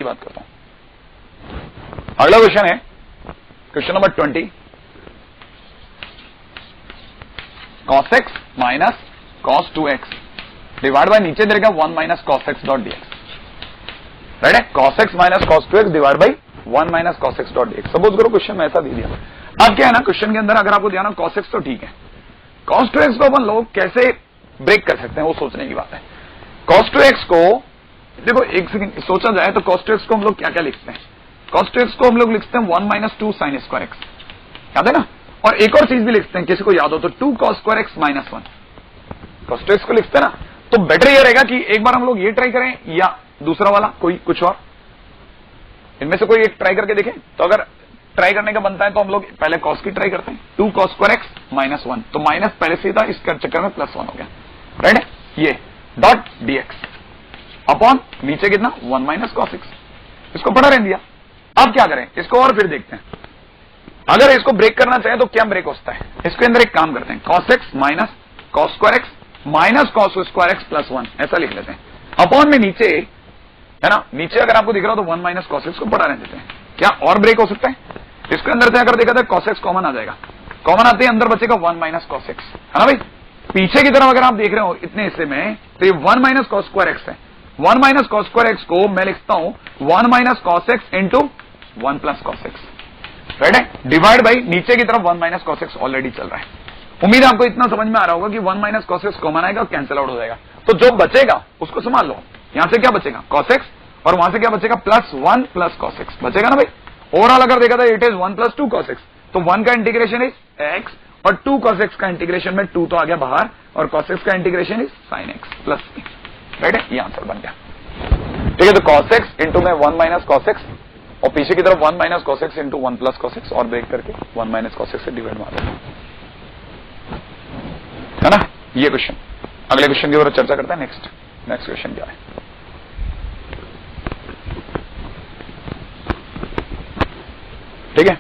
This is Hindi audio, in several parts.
बात करता हूं। अगला क्वेश्चन है question number 20, cos x minus cos 2x divide by नीचे देगा 1 minus cos x dot dx। Right है, cos x minus cos 2x divide by 1 minus cos x dot dx। Suppose करो क्वेश्चन में ऐसा दे दिया। अब क्या है ना, क्वेश्चन के अंदर अगर आपको ध्यान हो cos x तो ठीक है, cos 2x को अपन लोग कैसे ब्रेक कर सकते हैं वो सोचने की बात है। cos 2x को देखो एक सेकंड सोचा जाए तो cos 2x को हम लोग क्या क्या लिखते हैं। cos 2x को हम लोग लिखते हैं 1 माइनस 2 साइन स्क्वायर x, याद है ना। और एक और चीज भी लिखते हैं, किसी को याद हो तो 2 cos square x minus 1, cos 2x को लिखते हैं ना। तो बेटर ये रहेगा कि एक बार हम लोग ये ट्राई करें या दूसरा वाला कोई कुछ और, इनमें से कोई एक ट्राई करके देखें। तो अगर ट्राई करने का बनता है तो हम लोग पहले cos की ट्राई करते हैं, 2 cos स्क्वायर x माइनस 1, तो माइनस पहले से था, इस चक्कर में प्लस 1 हो गया। राइट है, ये डॉट dx अपॉन नीचे कितना 1 माइनस cos x, इसको पढ़ा रहने दिया। अब क्या करें, इसको और फिर देखते हैं। अगर इसको ब्रेक करना चाहे तो क्या ब्रेक होता है, इसके अंदर एक काम करते हैं, cos x minus cos square x minus cos square x plus 1 ऐसा लिख लेते हैं। अपॉन में नीचे है ना, नीचे अगर आपको दिख रहा हो तो 1 माइनस cos x को पढ़ा रहने देते हैं। क्या और ब्रेक हो सकता है, इसके अंदर से अगर देखा जाए cos x कॉमन आ जाएगा, कॉमन आते ही अंदर बचेगा 1 माइनस cos x, है ना भाई। पीछे की तरफ अगर आप देख रहे हो इतने हिस्से में तो ये 1 माइनस cos स्क्वायर x है। 1 माइनस cos स्क्वायर x को मैं लिखता हूं 1 minus cos x into 1 plus cos x। Right है, डिवाइड बाई नीचे की तरफ 1 माइनस cos x ऑलरेडी चल रहा है। उम्मीद है आपको इतना समझ में आ रहा होगा कि 1 माइनस cos x कॉमन आएगा और कैंसिल आउट हो जाएगा। तो जो बचेगा उसको संभाल लो, यहां से क्या बचेगा cos x और वहां से क्या बचेगा प्लस 1 प्लस cos x बचेगा ना भाई। ओवरऑल अगर देखा था it is 1 plus 2 cos x, तो 1 का इंटीग्रेशन इज x और 2 cos x का इंटीग्रेशन में 2 तो आ गया बाहर और cos x का integration is sin x plus. Right है, ये आंसर बन गया। ठीक है, तो cos x इंटू में 1 माइनस cos x और पीछे की तरफ 1 minus cos x into 1 plus cos x और ब्रेक करके 1 माइनस cos x से डिवाइड मार देना, है ना ये क्वेश्चन। अगले क्वेश्चन के ऊपर चर्चा करते हैं। नेक्स्ट क्वेश्चन क्या है, ठीक है।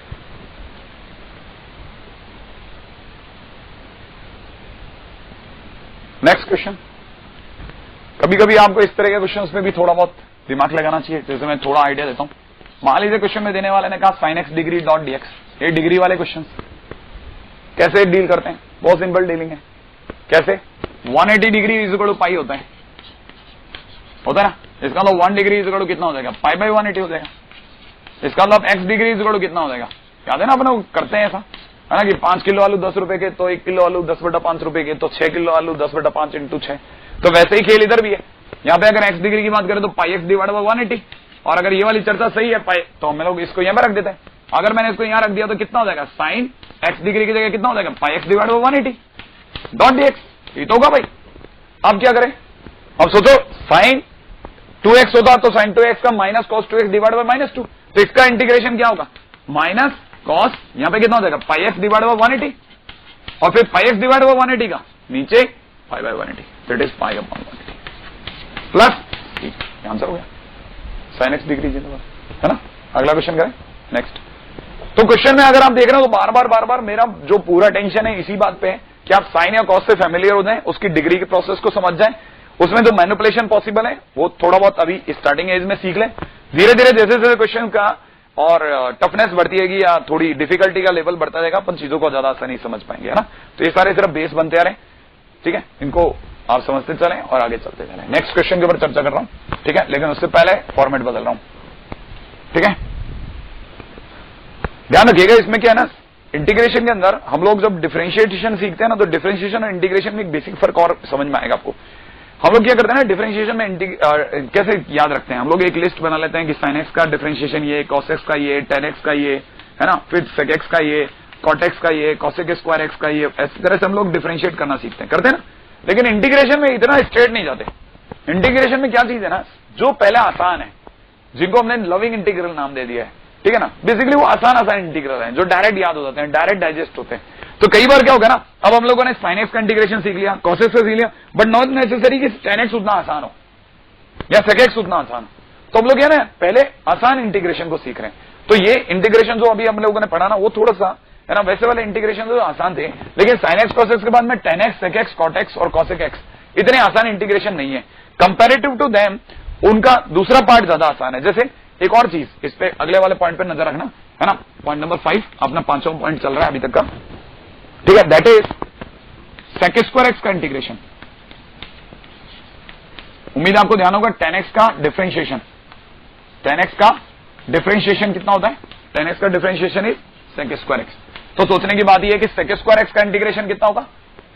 नेक्स्ट क्वेश्चन, कभी कभी आपको इस तरह के क्वेश्चंस में भी थोड़ा बहुत दिमाग लगाना चाहिए। जैसे मैं थोड़ा आइडिया देता हूं, मान लीजिए क्वेश्चन में देने वाले ने कहा sin x degree dot dx, ये डिग्री वाले क्वेश्चन कैसे डील करते हैं, बहुत सिंपल डीलिंग है। कैसे, 180 डिग्री इज इक्वल टू पाई होता है ना। इसका मतलब 1 डिग्री इज इक्वल टू कितना हो जाएगा, पाई बाई 180 हो जाएगा। इसका मतलब x degree is equal to कितना हो जाएगा, याद है ना अपन करते हैं ऐसा, है ना कि 5 किलो आलू 10 रुपए के, तो 1 किलो आलू 10/5 रुपए के, तो 6 किलो आलू 10/5 इंटू 6। तो वैसे ही खेल इधर भी है। यहाँ पे अगर x डिग्री की बात करें तो पाई x डिवाइड बाई 180, और अगर ये वाली चर्चा सही है पाई, तो हम लोग इसको यहाँ पे रख देते हैं। अगर मैंने इसको यहाँ रख दिया तो कितना हो जाएगा, साइन x डिग्री की जगह कितना हो जाएगा, पाई x divide by 180 dot dx, ये तो होगा भाई। अब क्या करें, अब सोचो साइन 2x होता तो साइन 2x का minus cos 2x divide by -2, तो इसका इंटीग्रेशन क्या होगा, माइनस cos यहां पे कितना हो जाएगा, पाई x डिवाइड बाई 180 और फिर पाई x डिवाइड बाई 180 का नीचे pi by 180, that is pi upon 180 plus answer हो गया साइन x डिग्री जिंदाबाद, है ना। अगला क्वेश्चन करें नेक्स्ट। तो क्वेश्चन में अगर आप देख रहे हो तो बार बार मेरा जो पूरा टेंशन है इसी बात पे है कि आप साइन या कॉस से फैमिलियर हो जाएं, उसकी डिग्री के प्रोसेस को समझ जाएं, उसमें जो मैनिपुलेशन पॉसिबल है वो थोड़ा बहुत अभी स्टार्टिंग एज में सीख लें। धीरे धीरे जैसे जैसे क्वेश्चन का और टफनेस बढ़ती रहेगी या थोड़ी डिफिकल्टी का लेवल बढ़ता जाएगा, अपन चीजों को ज्यादा आसानी समझ पाएंगे, है ना। तो ये सारे सिर्फ बेस बनते आ रहे हैं, ठीक है, इनको आप समझते चलें और आगे चलते चलें। नेक्स्ट क्वेश्चन के ऊपर चर्चा कर रहा हूं, ठीक है, लेकिन उससे पहले फॉर्मेट बदल रहा हूं, ठीक है। ध्यान रखिएगा इसमें क्या है ना, इंटीग्रेशन के अंदर हम लोग जब डिफरेंशिएशन सीखते हैं ना, तो डिफरेंशिएशन और इंटीग्रेशन में एक बेसिक फर्क और समझ में आएगा आपको। हम लोग क्या करते हैं ना, डिफरेंशिएशन में कैसे याद रखते हैं, हम लोग एक लिस्ट बना लेते हैं कि sin x का डिफरेंशिएशन ये, cos x का ये, tan x का ये, है ना, फिर sec x का ये, cot x का ये, cosec स्क्वायर x का ये, इस तरह से हम लोग डिफरेंशिएट करना सीखते हैं, करते हैं ना। लेकिन इंटीग्रेशन में इतना स्ट्रेट नहीं जाते। इंटीग्रेशन में क्या चीज है ना, जो पहले आसान है, जिनको हमने लविंग इंटीग्रल नाम दे दिया है, ठीक है ना, बेसिकली वो आसान इंटीग्रल है जो डायरेक्ट याद हो जाते हैं, डायरेक्ट डाइजेस्ट होते हैं। तो कई बार क्या होगा ना, अब हम लोगों ने sin x का इंटीग्रेशन सीख लिया, cos x का सीख लिया, बट नॉट नेसेसरी कि tan x उतना आसान हो या sec x उतना आसान हो। तो हम लोग क्या ना पहले आसान इंटीग्रेशन को सीख रहे हैं। तो ये इंटीग्रेशन जो अभी हम लोगों ने पढ़ा ना, वो थोड़ा सा है ना, वैसे वाले इंटीग्रेशन जो आसान थे, लेकिन sin x cos x के बाद में tan x sec x cot x और cosec x इतने आसान इंटीग्रेशन नहीं है। कंपेरेटिव टू देम उनका दूसरा पार्ट ज्यादा आसान है। जैसे एक और चीज, इस पे अगले वाले पॉइंट पे नजर रखना, है ना। पॉइंट नंबर 5 अपना 5वां पॉइंट चल रहा है अभी तक का, ठीक है। That is sec square X का इंटीग्रेशन। उम्मीद आपको ध्यान होगा 10x का डिफरेंशिएशन, 10x का डिफरेंशिएशन कितना होता है? 10x का differentiation is sec square X. तो सोचने की बात यह है कि सेक स्क्वायर एक्स का इंटीग्रेशन कितना होगा?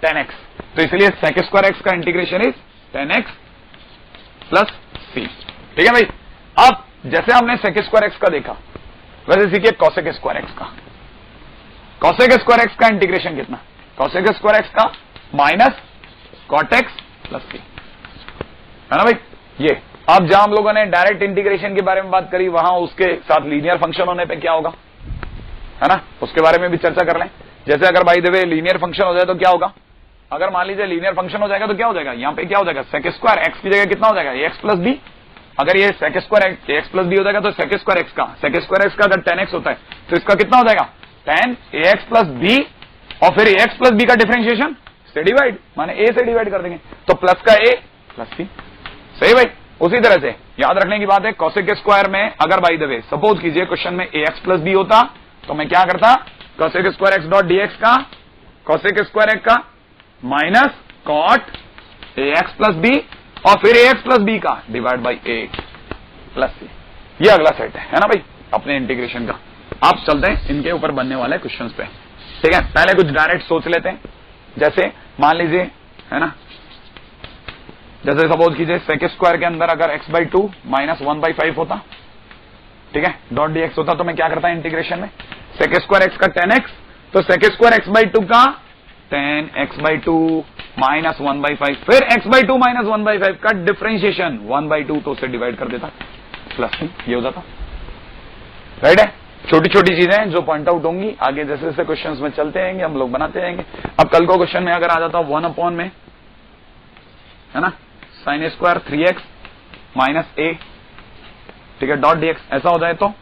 10x। तो इसलिए सेक स्क्वायर एक्स का integration is 10x plus C, ठीक है भाई। अब जैसे हमने सेक स्क्वायर एक्स का देखा, वैसे सीखिए कॉसेक स्क्वायर एक्स का। कॉसेक स्क्वायर एक्स का इंटीग्रेशन कितना? कॉसेक स्क्वायर एक्स का माइनस कॉट एक्स प्लस सी, है ना भाई। ये अब जहां हम लोगों ने डायरेक्ट इंटीग्रेशन के बारे में बात करी, वहां उसके साथ लीनियर फंक्शन होने पे क्या होगा, है ना, उसके बारे में भी चर्चा कर लें। जैसे अगर by the way linear function हो जाए तो क्या होगा? अगर मान लीजिए लीनियर फंक्शन हो जाएगा तो क्या हो जाएगा? यहां पे क्या हो जाएगा? सेक स्क्वायर एक्स की जगह कितना हो जाएगा? X plus B. अगर ये sec square X plus B हो जाएगा तो सेक स्क्वायर एक्स का, सेक स्क्वायर एक्स का अगर 10x होता है तो इसका कितना हो जाएगा? 10ax प्लस बी, और फिर ax प्लस बी का डिफरेंशिएशन से डिवाइड, माने a से डिवाइड कर देंगे, तो प्लस का a प्लस सी। सही भाई। उसी तरह से याद रखने की बात है, कॉसेक स्क्वायर में अगर बाय द वे सपोज कीजिए क्वेश्चन में ax प्लस बी होता तो मैं क्या करता? Cosec square X dot DX का, कॉसेक स्क्वायर एक्स का minus cot ax plus B, और फिर ax प्लस बी का divide by a plus C. ये अगला सेट है ना भाई अपने इंटीग्रेशन का। आप चलते हैं इनके ऊपर बनने वाले क्वेश्चंस पे, ठीक है। पहले कुछ डायरेक्ट सोच लेते हैं। जैसे मान लीजिए, है ना, जैसे सपोज कीजिए सेक स्क्वायर के अंदर अगर x बाई 2 माइनस 1/5 होता, ठीक है, डॉट dx होता, तो मैं क्या करता इंटीग्रेशन में? सेक स्क्वायर एक्स का 10x, तो सेक स्क्वायर एक्स बाई 2 का 10x बाई 2 माइनस 1/5, फिर x बाई 2 माइनस 1/5 का डिफरेंशिएशन 1/2, तो उसे डिवाइड कर देता प्लस ये हो जाता। राइट है। छोटी छोटी चीजें जो पॉइंट आउट होंगी, आगे जैसे जैसे क्वेश्चंस में चलते रहेंगे हम लोग बनाते रहेंगे। अब कल को क्वेश्चन में अगर आ जाता 1 अपॉन में, है ना, sine square 3x minus a, ठीक है, डॉट dx ऐसा हो जाए तो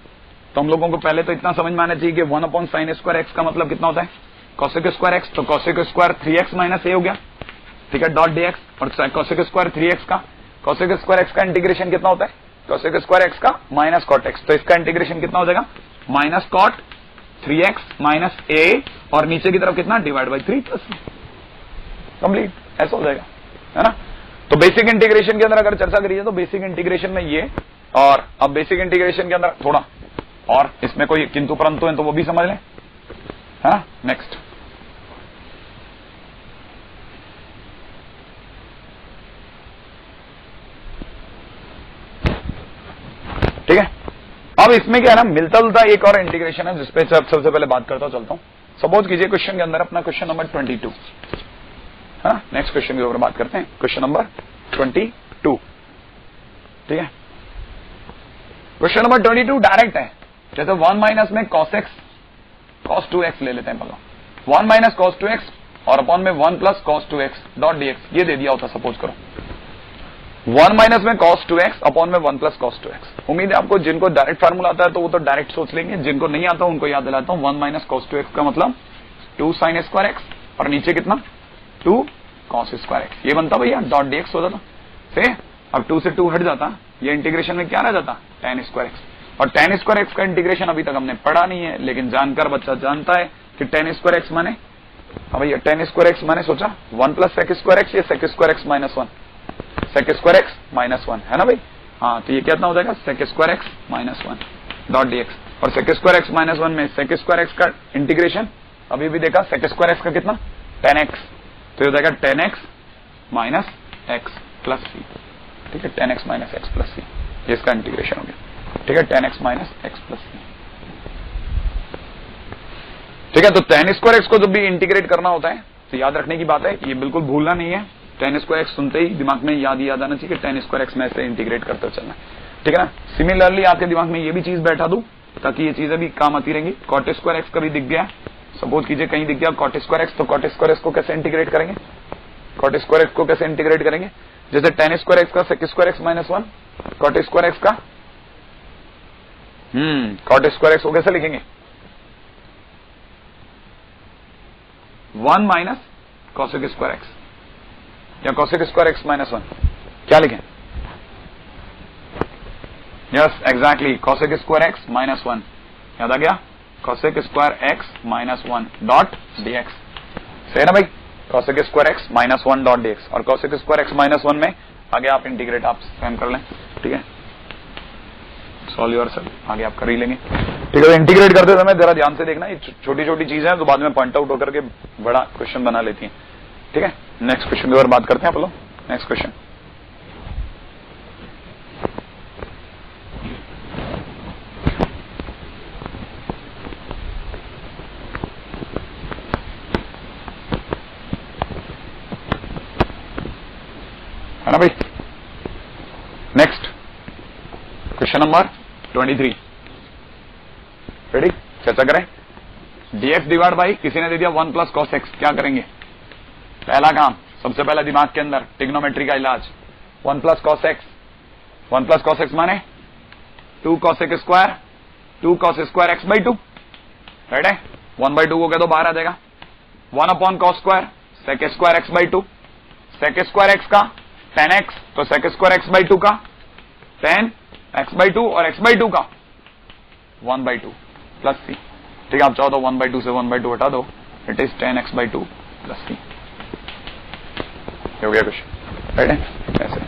हम लोगों को पहले तो इतना समझ में आना चाहिए कि 1 अपॉन साइन स्क्वायर एक्स का मतलब कितना होता है? कॉसेक स्क्वायर एक्स, तो cosec square 3x minus a हो गया, ठीक है, डॉट dx। और कॉसेक स्क्वायर 3x का, कॉसेक स्क्वायर एक्स का इंटीग्रेशन कितना होता है? कॉसेक स्क्वायर एक्स का माइनस कॉट एक्स, तो इसका इंटीग्रेशन कितना हो जाएगा? Minus cot 3x minus a, और नीचे की तरफ कितना? डिवाइड बाई 3 प्लस कंप्लीट, ऐसा हो जाएगा, है ना। तो बेसिक इंटीग्रेशन के अंदर अगर चर्चा करिए तो बेसिक इंटीग्रेशन में ये, और अब बेसिक इंटीग्रेशन के अंदर थोड़ा और इसमें कोई किंतु परंतु है तो वो भी समझ लें, है ना। नेक्स्ट, ठीक है। अब इसमें क्या है ना, मिलता जुलता एक और इंटीग्रेशन है जिसपे सबसे पहले बात करता चलता हूं। सपोज कीजिए क्वेश्चन के अंदर अपना क्वेश्चन नंबर 22, है ना। नेक्स्ट क्वेश्चन के ऊपर बात करते हैं, क्वेश्चन नंबर 22, ठीक है। क्वेश्चन नंबर 22 डायरेक्ट है। जैसे 1 माइनस में cos x cos 2x ले लेते हैं, मतलब 1 माइनस cos 2x और अपॉन में 1 plus cos 2x dot dx, ये दे दिया होता सपोज करो। 1 माइनस में cos 2x अपॉन में 1 प्लस cos 2x। उम्मीद है आपको जिनको डायरेक्ट फार्मूला आता है तो वो तो डायरेक्ट सोच लेंगे, जिनको नहीं आता उनको याद दिलाता हूं। 1 माइनस cos 2x का मतलब 2 sin स्क्वायर एक्स, और नीचे कितना? 2 cos स्क्वायर एक्स। ये बनता भैया डॉट dx हो जाता से, अब 2 से 2 हट जाता, ये इंटीग्रेशन में क्या रह जाता? tan square x. और tan स्क्वायर एक्स का इंटीग्रेशन अभी तक हमने पढ़ा नहीं है, लेकिन जानकर बच्चा जानता है कि tan स्क्वायर एक्स माने, हाँ भैया tan स्क्वायर एक्स माने सोचा 1 प्लस सेक स्क्वायर एक्स, या sec square X minus 1, sec square X minus 1, है ना भाई। हाँ, तो ये कितना हो जाएगा? Sec square X minus 1 dot dx। और सेक स्क्वायर एक्स माइनस 1 में सेक स्क्वायर एक्स का इंटीग्रेशन अभी भी देखा, सेक स्क्वायर एक्स का कितना? 10x, तो ये हो जाएगा 10x minus x plus C, ठीक है, 10x minus x plus C, ये इसका इंटीग्रेशन हो गया, ठीक है, 10x minus x plus C, ठीक है। तो tan स्क्वायर एक्स को जब भी इंटीग्रेट करना होता है तो याद रखने की बात है, ये बिल्कुल भूलना नहीं है। tan स्क्वायर एक्स सुनते ही दिमाग में याद आना चाहिए कि tan स्क्वायर एक्स में ऐसे इंटीग्रेट करते चलना, ठीक है ना। सिमिलरली आपके दिमाग में ये भी चीज बैठा दूं ताकि ये चीजें भी काम आती रहेंगी। कॉट स्क्वायर एक्स कभी दिख गया, सपोज कीजिए कहीं दिख गया कॉट स्क्वायर एक्स, तो कॉट स्क्वायर एक्स को कैसे इंटीग्रेट करेंगे? कॉट स्क्वायर एक्स को कैसे इंटीग्रेट करेंगे? जैसे tan स्क्वायर एक्स का sec square X minus 1, cot square X का कॉट स्क्वायर एक्स को कैसे लिखेंगे? 1 माइनस कॉसेक स्क्वायर एक्स, या कॉसेक स्क्वायर एक्स माइनस 1, क्या लिखें? Yes exactly, cosec square X minus 1, याद आ गया, cosec square X minus 1 dot dx, सही है ना भाई, cosec square X minus 1 dot dx, और cosec स्क्वायर एक्स माइनस 1 में आगे आप इंटीग्रेट आप स्वयं कर लें, ठीक है, सॉल्व योरसेल्फ, आगे आप कर ही लेंगे, ठीक है। इंटीग्रेट करते समय जरा ध्यान से देखना, ये छोटी छोटी चीजें हैं तो बाद में पॉइंट आउट होकर के बड़ा क्वेश्चन बना लेती हैं, ठीक है। नेक्स्ट क्वेश्चन की ओर बात करते हैं आप लोग, नेक्स्ट क्वेश्चन, है ना भाई। नेक्स्ट क्वेश्चन नंबर 23, रेडी, चर्चा करें। dx डिवाइड बाई, किसी ने दे दिया 1 प्लस कॉस एक्स, क्या करेंगे, पहला काम, सबसे पहला दिमाग के अंदर टिग्नोमेट्री का इलाज, 1 plus cos X, 1 plus cos X माने 2 cosec square, 2 cos square X by 2, right है, 1/2 हो गया तो बाहर आ जाएगा, 1 upon cos square sec square X by 2, sec square X का tan x, तो सेक स्क्वायर एक्स बाई 2 का tan x बाई 2 और x बाई 2 का 1/2 प्लस सी, ठीक है, आप चाहो तो 1/2 से 1/2 हटा दो, it is tan x by 2 plus C, हो गया कुछ, राइट है, ऐसे।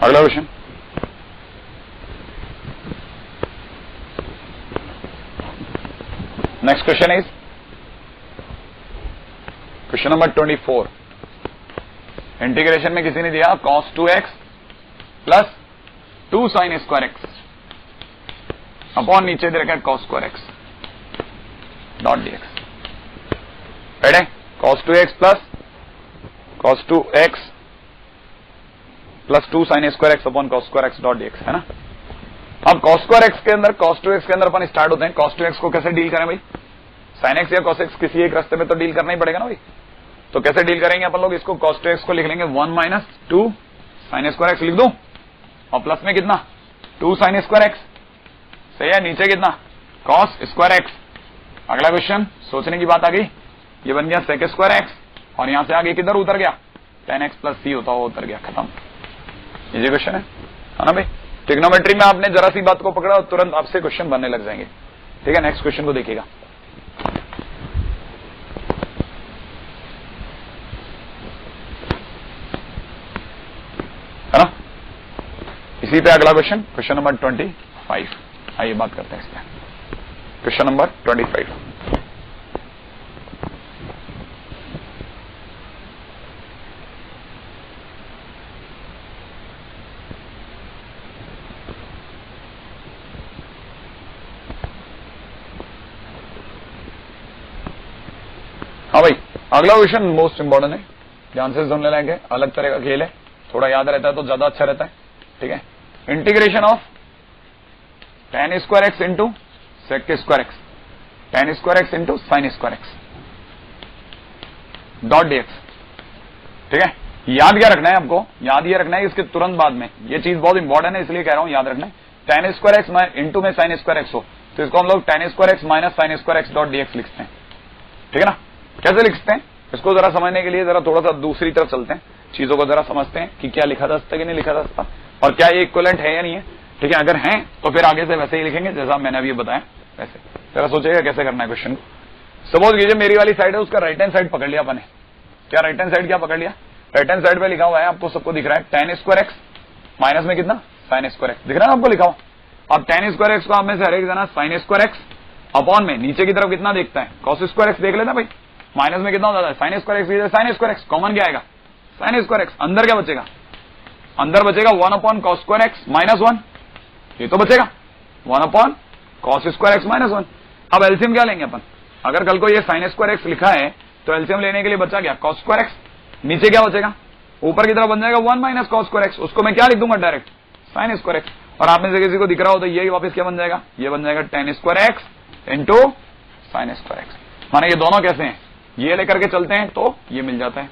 अगला question, next question is question number 24, integration में किसी ने दिया cos 2x plus 2 sin square X upon नीचे दे रखा है cos square X dot dx, right है, cos 2x plus 2 sin square X upon cos square X dot dx, है ना। अब cos स्क्वायर एक्स के अंदर, cos 2x के अंदर अपन स्टार्ट होते हैं, cos 2x को कैसे डील करें भाई, sin x या cos x किसी एक रास्ते में तो डील करना ही पड़ेगा ना भाई, तो कैसे डील करेंगे अपन लोग, इसको cos 2x को लिख लेंगे 1 माइनस 2 sin स्क्वायर एक्स लिख दूं, और प्लस में कितना 2 sin स्क्वायर एक्स, सही है, नीचे कितना cos स्क्वायर एक्स। अगला क्वेश्चन, सोचने की बात आ गई, ये बन गया sec स्क्वायर एक्स, और यहां से आगे किधर उतर गया, tan x प्लस सी होता हुआ उतर गया, खत्म, ये क्वेश्चन है ना भाई। ट्रिग्नोमेट्री में आपने जरा सी बात को पकड़ा और तुरंत आपसे क्वेश्चन बनने लग जाएंगे, ठीक है। नेक्स्ट क्वेश्चन को देखिएगा, है ना, इसी पे अगला क्वेश्चन, क्वेश्चन नंबर 25, आइए बात करते हैं इस पे, क्वेश्चन नंबर 25, हाँ भाई, अगला क्वेश्चन मोस्ट इंपॉर्टेंट है, ध्यान से सुनने लायक है, अलग तरह का खेल है, थोड़ा याद रहता है तो ज्यादा अच्छा रहता है, ठीक है। Integration of tan square X into sec square X, tan square X into sine square X dot dx, ठीक है। याद क्या रखना है आपको, याद ये रखना है इसके तुरंत बाद में, ये चीज बहुत इंपॉर्टेंट है इसलिए कह रहा हूं, याद रखना है, tan स्क्वायर एक्स इंटू में साइन स्क्वायर एक्स हो तो इसको हम लोग tan square X minus sign square X dot dx लिखते हैं, ठीक है ना। कैसे लिखते हैं इसको जरा समझने के लिए जरा थोड़ा सा दूसरी तरफ चलते हैं, चीजों को जरा समझते हैं कि क्या लिखा जा सकता है कि नहीं लिखा जा सकता, और क्या ये इक्विवेलेंट है या नहीं है, ठीक है। अगर है तो फिर आगे से वैसे ही लिखेंगे जैसा मैंने अभी बताया वैसे, जरा सोचिएगा कैसे करना है क्वेश्चन को। सपोज कीजिए मेरी वाली साइड है, उसका राइट हैंड साइड पकड़ लिया अपन ने, क्या राइट हैंड साइड क्या पकड़ लिया, राइट हैंड साइड पे लिखा हुआ है, आपको सबको दिख रहा है tan स्क्वायर एक्स माइनस में कितना साइन स्क्वायर एक्स, दिख रहा है आपको लिखा हुआ। अब tan स्क्वायर एक्स को आप में से हर एक जना साइन स्क्वायर एक्स अपॉन में नीचे की तरफ कितना देखता है, cos स्क्वायर एक्स देख लेना भाई, माइनस में कितना हो जाता है sign square x, sign square x common क्या आएगा साइन स्क्वायर एक्स, अंदर क्या बचेगा, अंदर बचेगा 1 upon cos square X minus 1, ये तो बचेगा 1 upon cos square X minus 1। अब एलसीएम क्या लेंगे अपन, अगर कल को ये साइन स्क्वायर एक्स लिखा है तो एलसीएम लेने के लिए बचा क्या cos स्क्वायर एक्स, नीचे क्या बचेगा, ऊपर की तरफ बन जाएगा 1 माइनस cos स्क्वायर एक्स, उसको मैं क्या लिख दूंगा डायरेक्ट साइन स्क्वायर एक्स, और आप में से किसी को दिख रहा हो तो ये वापस क्या बन जाएगा, ये बन जाएगा tan square X into sine square x. माने ये दोनों कैसे हैं, ये लेकर के चलते हैं तो ये मिल जाता है,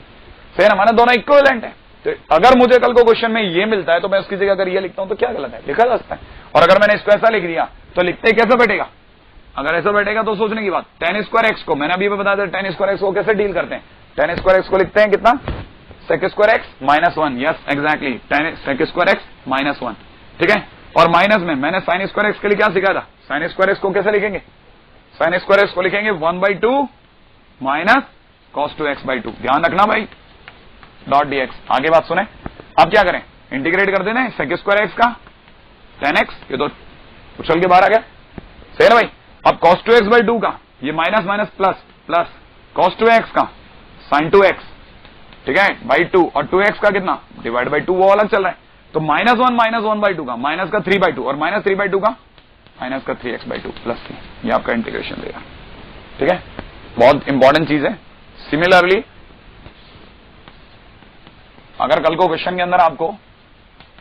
सही ना, माने दोनों इक्विवेलेंट है। तो अगर मुझे कल को क्वेश्चन में ये मिलता है तो मैं उसकी जगह अगर ये लिखता हूं तो क्या गलत है, लिखा जा सकता है। और अगर मैंने इसको ऐसा लिख दिया तो लिखते ही कैसे बैठेगा अगर ऐसा बैठेगा तो सोचने की बात, टेन स्क्वायर एक्स को मैंने अभी बताया था, टेन स्क्वायर एक्स को कैसे डील करते हैं, टेन स्क्वायर एक्स को लिखते हैं कितना, sec square X minus one, yes exactly, tan sec square X minus one, ठीक है। और माइनस में मैंने साइन स्क्वायर एक्स के लिए क्या सिखाया था, साइन स्क्वायर एक्स को कैसे लिखेंगे, साइन स्क्वायर एक्स को लिखेंगे 1/2 माइनस कॉस 2x/2, ध्यान रखना भाई, डॉट dx। आगे बात सुने, अब क्या करें, इंटीग्रेट कर देना सेक स्क्वायर एक्स का tan x, ये तो उछल के बाहर आ गया, सही ना भाई। अब cos 2x/2 का ये minus minus plus plus cos 2x का sin 2x, ठीक है, बाई 2, और 2x का कितना डिवाइड बाई 2, वो अलग चल रहा है, तो -1 का माइनस का 3/2 और माइनस 3/2 का माइनस का 3x/2 प्लस c, ये आपका इंटीग्रेशन देगा, ठीक है। बहुत इंपॉर्टेंट चीज है। सिमिलरली अगर कल को क्वेश्चन के अंदर आपको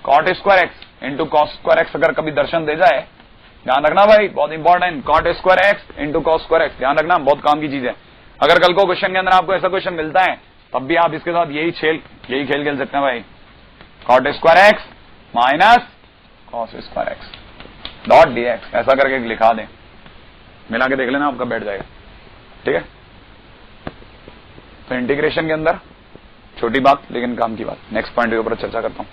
cot square X into cos square x अगर कभी दर्शन दे जाए, ध्यान रखना भाई, बहुत important, cot square X into cos square x, ध्यान रखना, बहुत काम की चीज है। अगर कल को क्वेश्चन के अंदर आपको ऐसा क्वेश्चन मिलता है, तब भी आप इसके साथ यही खेल खेल सकते हैं भाई, cot square X minus cos square X dot dx, ऐसा करके लिखा दें, मिला के देख लेना, आपका बैठ जाएगा, ठीक है। तो इंटीग्रेशन के अंदर छोटी बात लेकिन काम की बात, नेक्स्ट पॉइंट के ऊपर चर्चा करता हूं।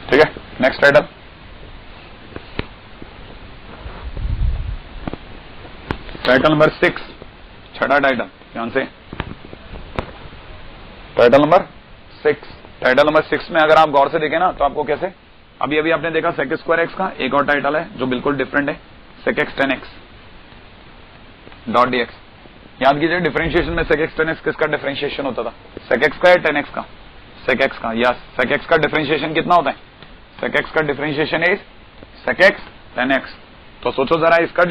ठीक है, नेक्स्ट टाइटल, टाइटल नंबर 6, छठा टाइटल, ध्यान से, टाइटल नंबर 6। टाइटल नंबर 6 में अगर आप गौर से देखें ना, तो आपको कैसे, अभी अभी आपने देखा सेक स्क्वायर एक्स का एक और टाइटल है जो बिल्कुल डिफरेंट है, sec X tan X dot dx। याद कीजिए, डिफरेंशिएशन में सेक एक्स टेन एक्स किसका डिफरेंशिएशन होता था, सेक एक्स का या टेन एक्स का, सेक एक्स का, यस, सेक एक्स का डिफरेंशिएशन कितना होता है, सेक एक्स का differentiation is sec X tan X. तो सोचो जरा, इसका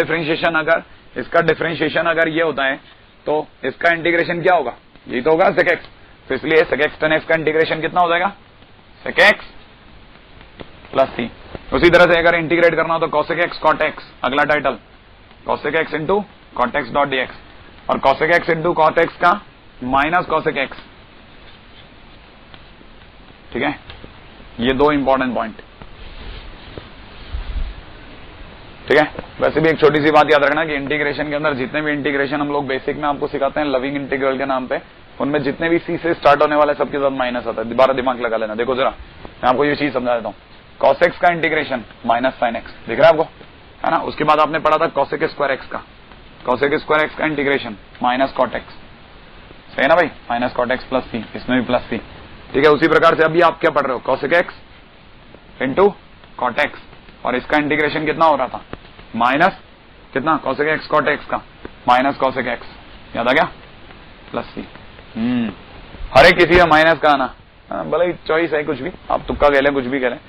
डिफरेंशिएशन अगर ये होता है, तो इसका इंटीग्रेशन क्या होगा, यही तो होगा सेक एक्स, तो इसलिए सेक एक्स टेन एक्स का इंटीग्रेशन कितना हो जाएगा, सेक एक्स प्लस सी। उसी तरह से अगर इंटीग्रेट करना हो तो कॉसेक एक्स कॉट एक्स, अगला title, cosec X into cot X dot dx, और cosec X into cot X का माइनस कॉसेक एक्स, ठीक है। ये दो इंपॉर्टेंट पॉइंट, ठीक है। वैसे भी एक छोटी सी बात याद रखना कि इंटीग्रेशन के अंदर जितने भी इंटीग्रेशन हम लोग बेसिक में आपको सिखाते हैं लविंग इंटीग्रल के नाम पे, उनमें जितने भी सी से स्टार्ट होने वाले सबके साथ माइनस आता है, दोबारा दिमाग लगा लेना। देखो जरा, मैं आपको ये चीज समझा देता हूँ, कॉस एक्स का इंटीग्रेशन माइनस साइन एक्स, दिख रहा है आपको, है ना। उसके बाद आपने पढ़ा था कॉसेक स्क्वायर एक्स का, कॉसेक स्क्वायर एक्स का इंटीग्रेशन माइनस कॉट एक्स, सही है ना भाई, माइनस कॉट एक्स प्लस सी, इसमें भी प्लस सी, ठीक है। उसी प्रकार से अभी आप क्या पढ़ रहे हो, cosec X into cot X, और इसका इंटीग्रेशन कितना हो रहा था, माइनस कितना, कॉसेक एक्स कॉट एक्स का माइनस कॉसेक एक्स, याद आ गया, प्लस सी। हर एक किसी का माइनस का आना, भले ही चॉइस है, कुछ भी आप तुक्का कह लें, कुछ भी कह लें,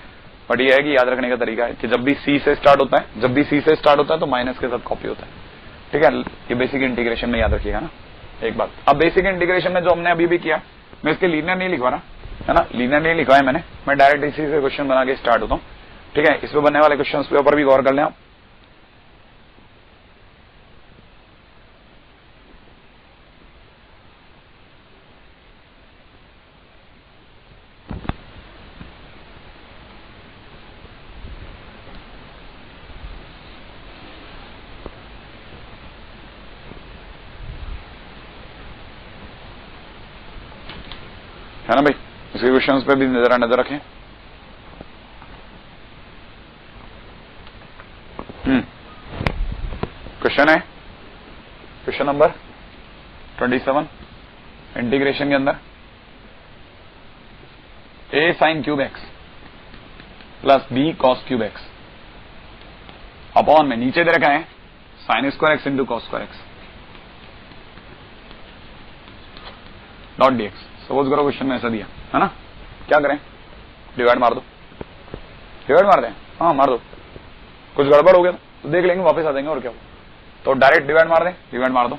बट ये है कि याद रखने का तरीका है कि जब भी सी से स्टार्ट होता है, तो माइनस के साथ कॉपी होता है, ठीक है। ये बेसिक इंटीग्रेशन में याद रखिएगा ना एक बात। अब बेसिक इंटीग्रेशन में जो हमने अभी भी किया, मैं इसके लीनियर नहीं लिखवा रहा, है ना, लीनियर नहीं लिखवाया मैंने, मैं डायरेक्ट इसी से क्वेश्चन बना के स्टार्ट होता हूँ, ठीक है। इसमें बनने वाले क्वेश्चन के ऊपर भी गौर कर लें आप। है ना भाई, इसके क्वेश्चंस पे भी नजर रखें। क्वेश्चन है, क्वेश्चन नंबर 27 इंटीग्रेशन के अंदर, a sine cube x plus b cos cube x upon में नीचे दे रखा है sign square X into cos square X dot dx। Suppose करो क्वेश्चन में ऐसा दिया है ना, क्या करें, डिवाइड मार दो, डिवाइड मार दें, हाँ मार दो, कुछ गड़बड़ हो गया तो देख लेंगे, वापस आ जाएंगे, और क्या हो, तो डायरेक्ट डिवाइड मार दें, डिवाइड मार दो।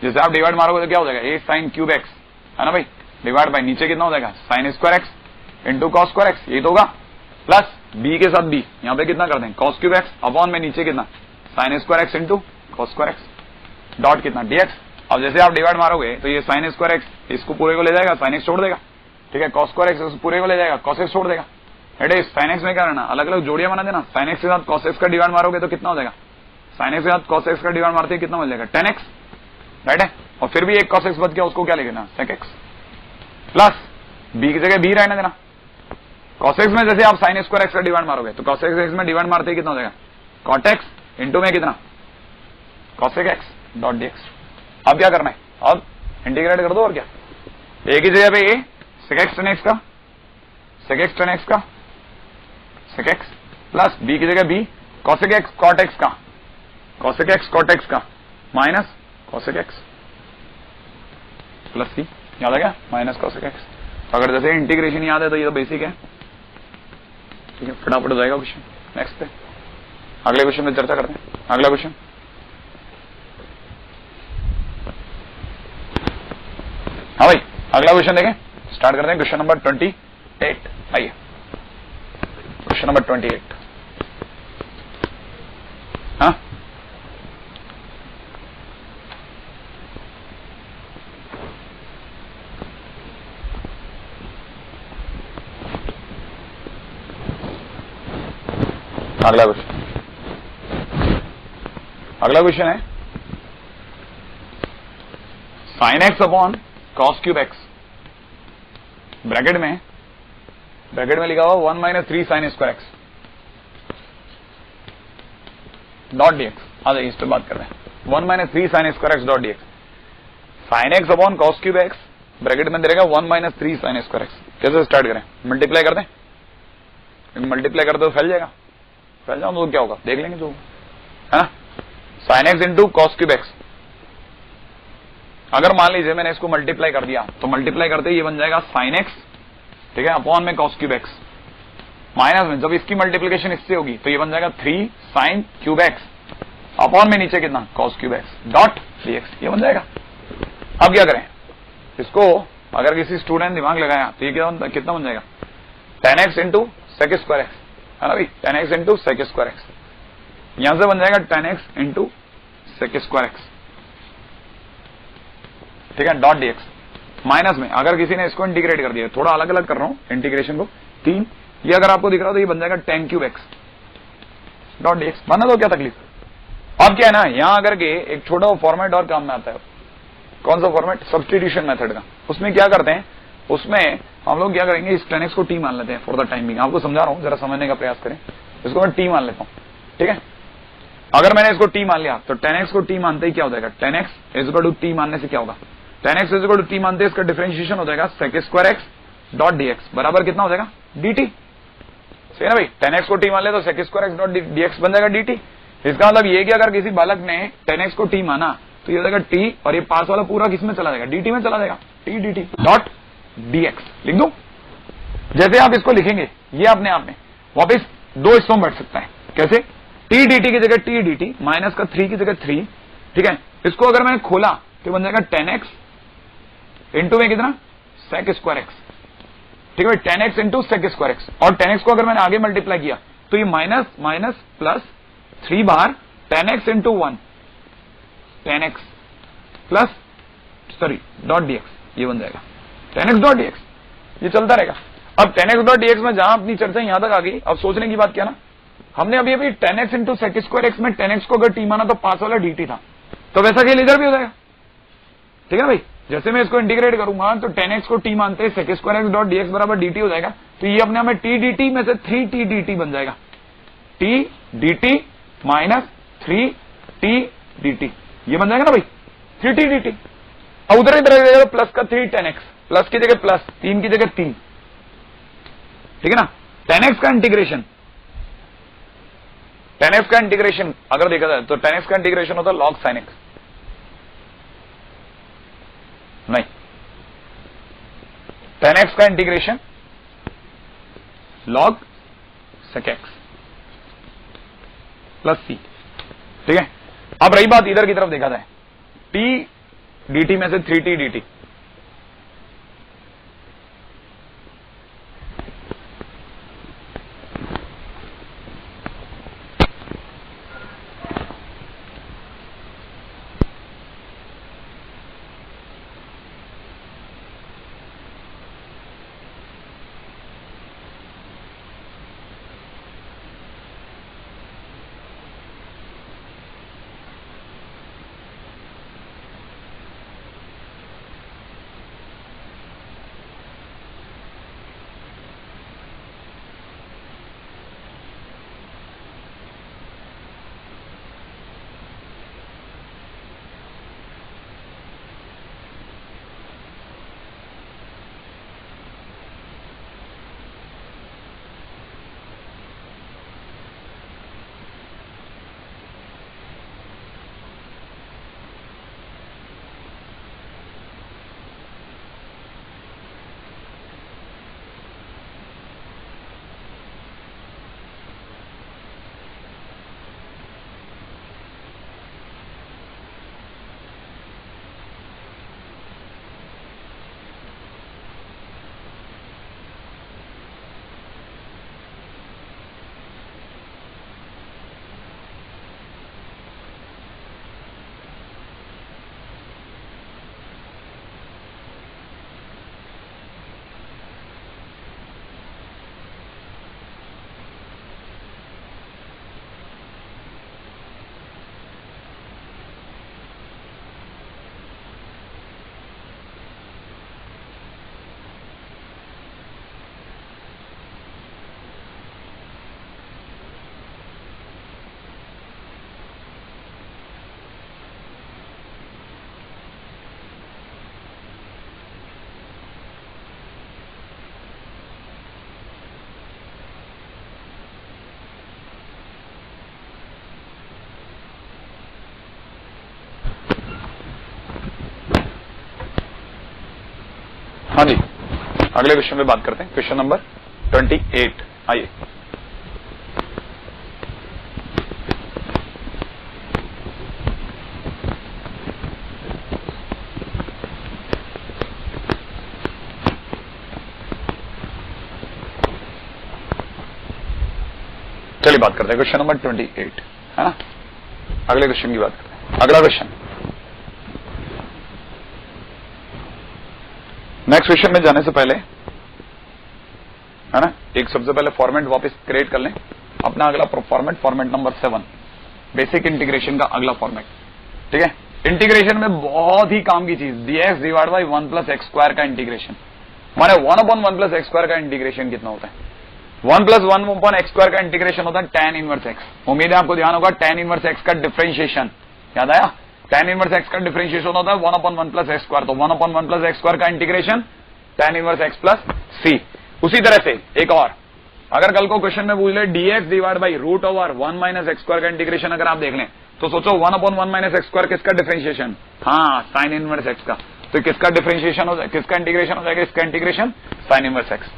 जैसे आप डिवाइड मारोगे तो क्या हो जाएगा, ए साइन क्यूब एक्स, है ना भाई, डिवाइड बाय नीचे कितना हो जाएगा sign square X, into cos square x, यही तो होगा, प्लस बी के साथ बी, यहाँ पे कितना कर दें कॉस क्यूब एक्स अपॉन में नीचे कितना sign square X into cos square X dot कितना डीएक्स। अब जैसे आप डिवाइड मारोगे तो ये साइन स्क्वायर एक्स इसको पूरे को ले जाएगा, साइन एक्स छोड़ देगा, ठीक है, कॉस स्क्वायर एक्स पूरे को ले जाएगा, कॉस एक्स छोड़ देगा। एट साइन एक्स में क्या करना, अलग अलग जोड़ियां बना देना, साइन एक्स के साथ कॉस एक्स का डिवाइड मारोगे तो कितना हो जाएगा, साइन एक्स के साथ कॉस एक्स का डिवाइड मारते कितना मिल जाएगा टेन एक्स, राइट है, और फिर भी एक कॉस एक्स बच गया, उसको क्या लिखना सेक एक्स, प्लस बी की जगह बी रहने देना। कॉस एक्स में जैसे आप साइन स्क्वायर एक्स का डिवाइड मारोगे तो कॉस एक्स में डिवाइड मारते कितना हो जाएगा कॉट एक्स इंटू में कितना कॉसेक एक्स डॉट डीएक्स। अब क्या करना है, अब इंटीग्रेट कर दो और क्या, एक ही जगह पे ए सेक एक्स टेन एक्स का, सेक एक्स टेन एक्स का, सेक एक्स प्लस बी की जगह B cosec X cot X का, कॉसेक एक्स कॉट एक्स का minus cosec X plus C, याद आ गया माइनस कॉसेक एक्स। अगर जैसे इंटीग्रेशन याद है तो ये तो बेसिक है, ठीक है, फटाफट हो जाएगा क्वेश्चन। नेक्स्ट पे अगले क्वेश्चन में चर्चा करते हैं। अगला क्वेश्चन, हाँ भाई अगला क्वेश्चन देखें, स्टार्ट करते हैं क्वेश्चन नंबर 28। आइए क्वेश्चन नंबर 28। हाँ अगला क्वेश्चन है sine X upon cos cube X, bracket में लिखा हुआ 1 minus 3 sine square X dot DX. आ जाइए इस पर बात कर रहे हैं, 1 minus 3 sine square X dot DX, sine X upon cos cube X, bracket में देगा 1 माइनस 3 साइन स्क्वायर एक्स। कैसे स्टार्ट करें, मल्टीप्लाई कर दें, मल्टीप्लाई कर दो फैल जाएगा, फैल जाओ तो क्या होगा देख लेंगे जो है ना, sine x into cos cube x. अगर मान लीजिए मैंने इसको मल्टीप्लाई कर दिया तो मल्टीप्लाई करते ये बन जाएगा साइन एक्स, ठीक है, अपॉन में कॉस क्यूब एक्स, माइनस में जब इसकी मल्टीप्लीकेशन इससे होगी तो ये बन जाएगा 3 साइन क्यूब एक्स अपॉन में नीचे कितना cos cube X dot DX, ये बन जाएगा। अब क्या करें इसको, अगर किसी स्टूडेंट दिमाग लगाया तो ये कितना बन जाएगा 10x into sec square x, है ना भाई, 10x into sec square x, यहां से बन जाएगा 10x into sec square x, ठीक है, डॉट डीएक्स। माइनस में अगर किसी ने इसको इंटीग्रेट कर दिया, थोड़ा अलग अलग कर रहा हूं इंटीग्रेशन को, 3 ये अगर आपको दिख रहा हो तो ये बन जाएगा tan cube X dot DX, बना दो क्या तकलीफ। अब क्या है ना, यहां अगर के एक छोटा फॉर्मेट और काम में आता है, कौन सा फॉर्मेट, सब्सटीट्यूशन मेथड का। उसमें क्या करते हैं, उसमें हम लोग क्या करेंगे, इस 10x को t मान लेते हैं फॉर द टाइम बिंग, आपको समझा रहा हूं, जरा समझने का प्रयास करें। इसको मैं t मान लेता हूं, ठीक है, अगर मैंने इसको t मान लिया तो 10x को t मानते ही क्या हो जाएगा, 10x इक्वल टू t मानने से क्या होगा, 10x इक्वल टू t मानते इसका डिफरेंशिएशन हो जाएगा sec square X dot dx बराबर कितना हो जाएगा dt, सही है ना भाई, 10x को t मान ले तो sec square X dot DX बन जाएगा dt। इसका मतलब ये कि अगर किसी बालक ने 10x को t माना तो ये हो जाएगा t, और ये पास वाला पूरा किस में चला जाएगा, dt में चला जाएगा, t dt डॉट dx लिख दो। जैसे आप इसको लिखेंगे ये अपने आप में वापस दो हिस्सों में बढ़ सकता है, कैसे, t dt की जगह t dt माइनस का 3 की जगह 3, ठीक है, इसको अगर मैंने खोला तो बन जाएगा 10x इंटू में कितना सेक स्क्वायर एक्स, ठीक है, 10x into sec square x, और 10x को अगर मैंने आगे मल्टीप्लाई किया तो ये माइनस माइनस प्लस 3 बार 10x into 1 10x plus sorry dot DX, ये बन जाएगा 10x डॉट डीएक्स, ये चलता रहेगा। अब 10x डॉट डीएक्स में जहां अपनी चर्चा यहां तक आ गई, अब सोचने की बात क्या ना, हमने अभी 10x into sec square x में 10x को अगर t माना तो पास वाला dt था, तो वैसा खेल इधर भी हो जाएगा, ठीक है ना भाई। जैसे मैं इसको इंटीग्रेट करूंगा तो 10x को t मानते हैं sec square X dot dx बराबर dt हो जाएगा, तो ये अपने हमें t dt में से 3t dt बन जाएगा, t dt minus 3t dt, ये बन जाएगा ना भाई 3t dt। अब उधर इधर जाएगा प्लस का 3 10x, प्लस की जगह प्लस, 3 की जगह 3, ठीक है ना। 10x का इंटीग्रेशन, 10x का इंटीग्रेशन अगर देखा जाए तो 10x का इंटीग्रेशन होता है log sin x, नहीं 10x का integration log sec x plus c, ठीक है। अब रही बात इधर की तरफ देखा जाए, t dt में से 3t dt, हाँ जी, अगले क्वेश्चन पे बात करते हैं। क्वेश्चन नंबर 28, आइए। चलिए बात करते हैं क्वेश्चन नंबर 28, है ना। अगले क्वेश्चन की बात करते हैं। अगला क्वेश्चन, नेक्स्ट क्वेश्चन में जाने से पहले, है ना, एक सबसे पहले फॉर्मेट वापस क्रिएट कर लें अपना। अगला फॉर्मेट नंबर 7, बेसिक इंटीग्रेशन का अगला फॉर्मेट। ठीक है, इंटीग्रेशन में बहुत ही काम की चीज, dx divide by 1 plus X square का इंटीग्रेशन। माने 1 अपॉन 1 प्लस एक्स स्क्वायर का इंटीग्रेशन कितना होता है? 1 प्लस 1 अपॉन एक्स स्क्वायर का इंटीग्रेशन होता है tan इनवर्स एक्स। उम्मीद है आपको ध्यान होगा, tan इनवर्स एक्स का डिफरेंशिएशन याद आया? tan इनवर्स एक्स का डिफरेंशिएशन होता है 1 अपॉन 1 प्लस एक्स स्क्वायर। तो 1 अपॉन 1 प्लस एक्स स्क्वायर का integration tan inverse X plus C. उसी तरह से एक और, अगर कल को क्वेश्चन में पूछ ले dx divide by root over 1 minus x square का इंटीग्रेशन, अगर आप देख लें तो सोचो 1 अपॉन 1 माइनस एक्स स्क्वायर किसका डिफरेंशिएशन? हाँ, साइन इनवर्स एक्स का। तो किसका डिफरेंशिएशन हो जाएगा, किसका इंटीग्रेशन हो जाएगा? इसका इंटीग्रेशन साइन इनवर्स एक्स।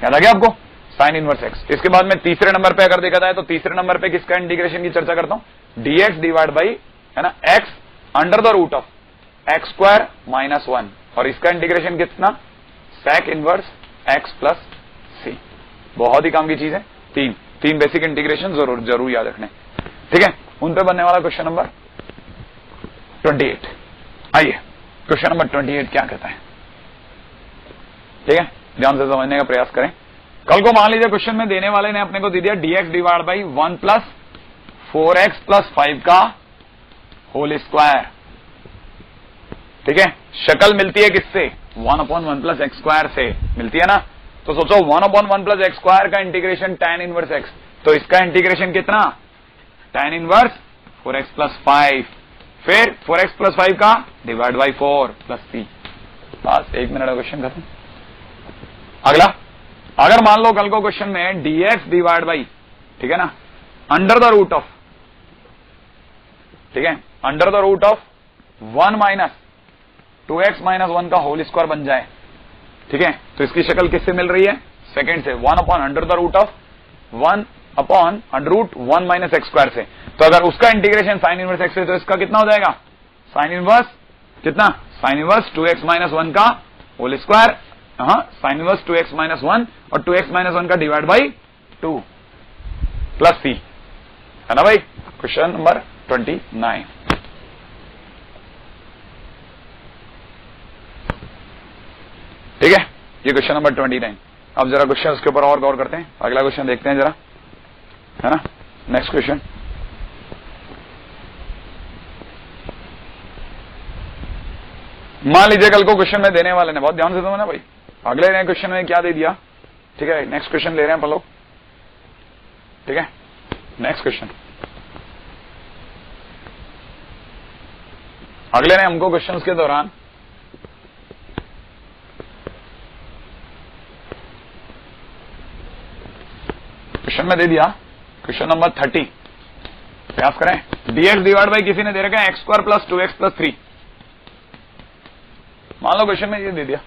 याद आ गया आपको? Sign inverse x. इसके बाद में तीसरे नंबर पे अगर देखा जाए तो तीसरे नंबर पे किसका इंटीग्रेशन की चर्चा करता हूं? dx डिवाइड बाई, है ना, x under the root of x square minus 1, और इसका इंटीग्रेशन कितना? sec inverse x plus c. बहुत ही काम की चीज है। तीन बेसिक इंटीग्रेशन जरूर याद रखने। ठीक है, उन पे बनने वाला क्वेश्चन नंबर 28। आइए, क्वेश्चन नंबर 28 क्या कहता है? ठीक है, ध्यान से समझने का प्रयास करें। कल को मान लीजिए क्वेश्चन में देने वाले ने अपने को दे दिया dx divide by 1 plus 4x plus 5 का होल स्क्वायर। ठीक है, शक्ल मिलती है किससे? 1 अपॉन 1 प्लस एक्स स्क्वायर से मिलती है ना। तो सोचो 1 अपॉन 1 प्लस एक्स स्क्वायर का इंटीग्रेशन tan इनवर्स एक्स, तो इसका इंटीग्रेशन कितना? tan इनवर्स 4x प्लस 5, फिर 4x प्लस 5 का डिवाइड बाई 4 प्लस c। बस 1 मिनट का क्वेश्चन खत्म। अगला, अगर मान लो कल को क्वेश्चन में dx डिवाइड बाई, ठीक है ना, अंडर द रूट ऑफ, ठीक है, under the root of 1 minus 2x minus 1 का होल स्क्वायर बन जाए। ठीक है, तो इसकी शक्ल किससे मिल रही है? सेकंड से, 1 upon under the root of 1 upon under root 1 minus x square से। तो अगर उसका इंटीग्रेशन साइन इनवर्स एक्स से, तो इसका कितना हो जाएगा? साइन इनवर्स कितना? साइन इनवर्स 2x माइनस 1 का होल स्क्वायर, हाँ, साइन इनवर्स 2x माइनस 1 और 2x माइनस 1 का डिवाइड बाई 2 प्लस c, है ना भाई। Question number 29। ठीक है, ये क्वेश्चन नंबर 29। अब जरा क्वेश्चन उसके ऊपर और गौर करते हैं। अगला क्वेश्चन देखते हैं जरा, है ना। नेक्स्ट क्वेश्चन, मान लीजिए कल को क्वेश्चन में देने वाले ने, बहुत ध्यान से समझना भाई, अगले क्वेश्चन में क्या दे दिया। ठीक है, नेक्स्ट क्वेश्चन ले रहे हैं अपन लोग। ठीक है, नेक्स्ट क्वेश्चन, अगले ने हमको क्वेश्चन के दौरान क्वेश्चन में दे दिया, क्वेश्चन नंबर 30। प्रयास करें। dx डिवाइड बाई किसी ने दे रखा है x square plus 2x plus 3। मान लो क्वेश्चन में ये दे दिया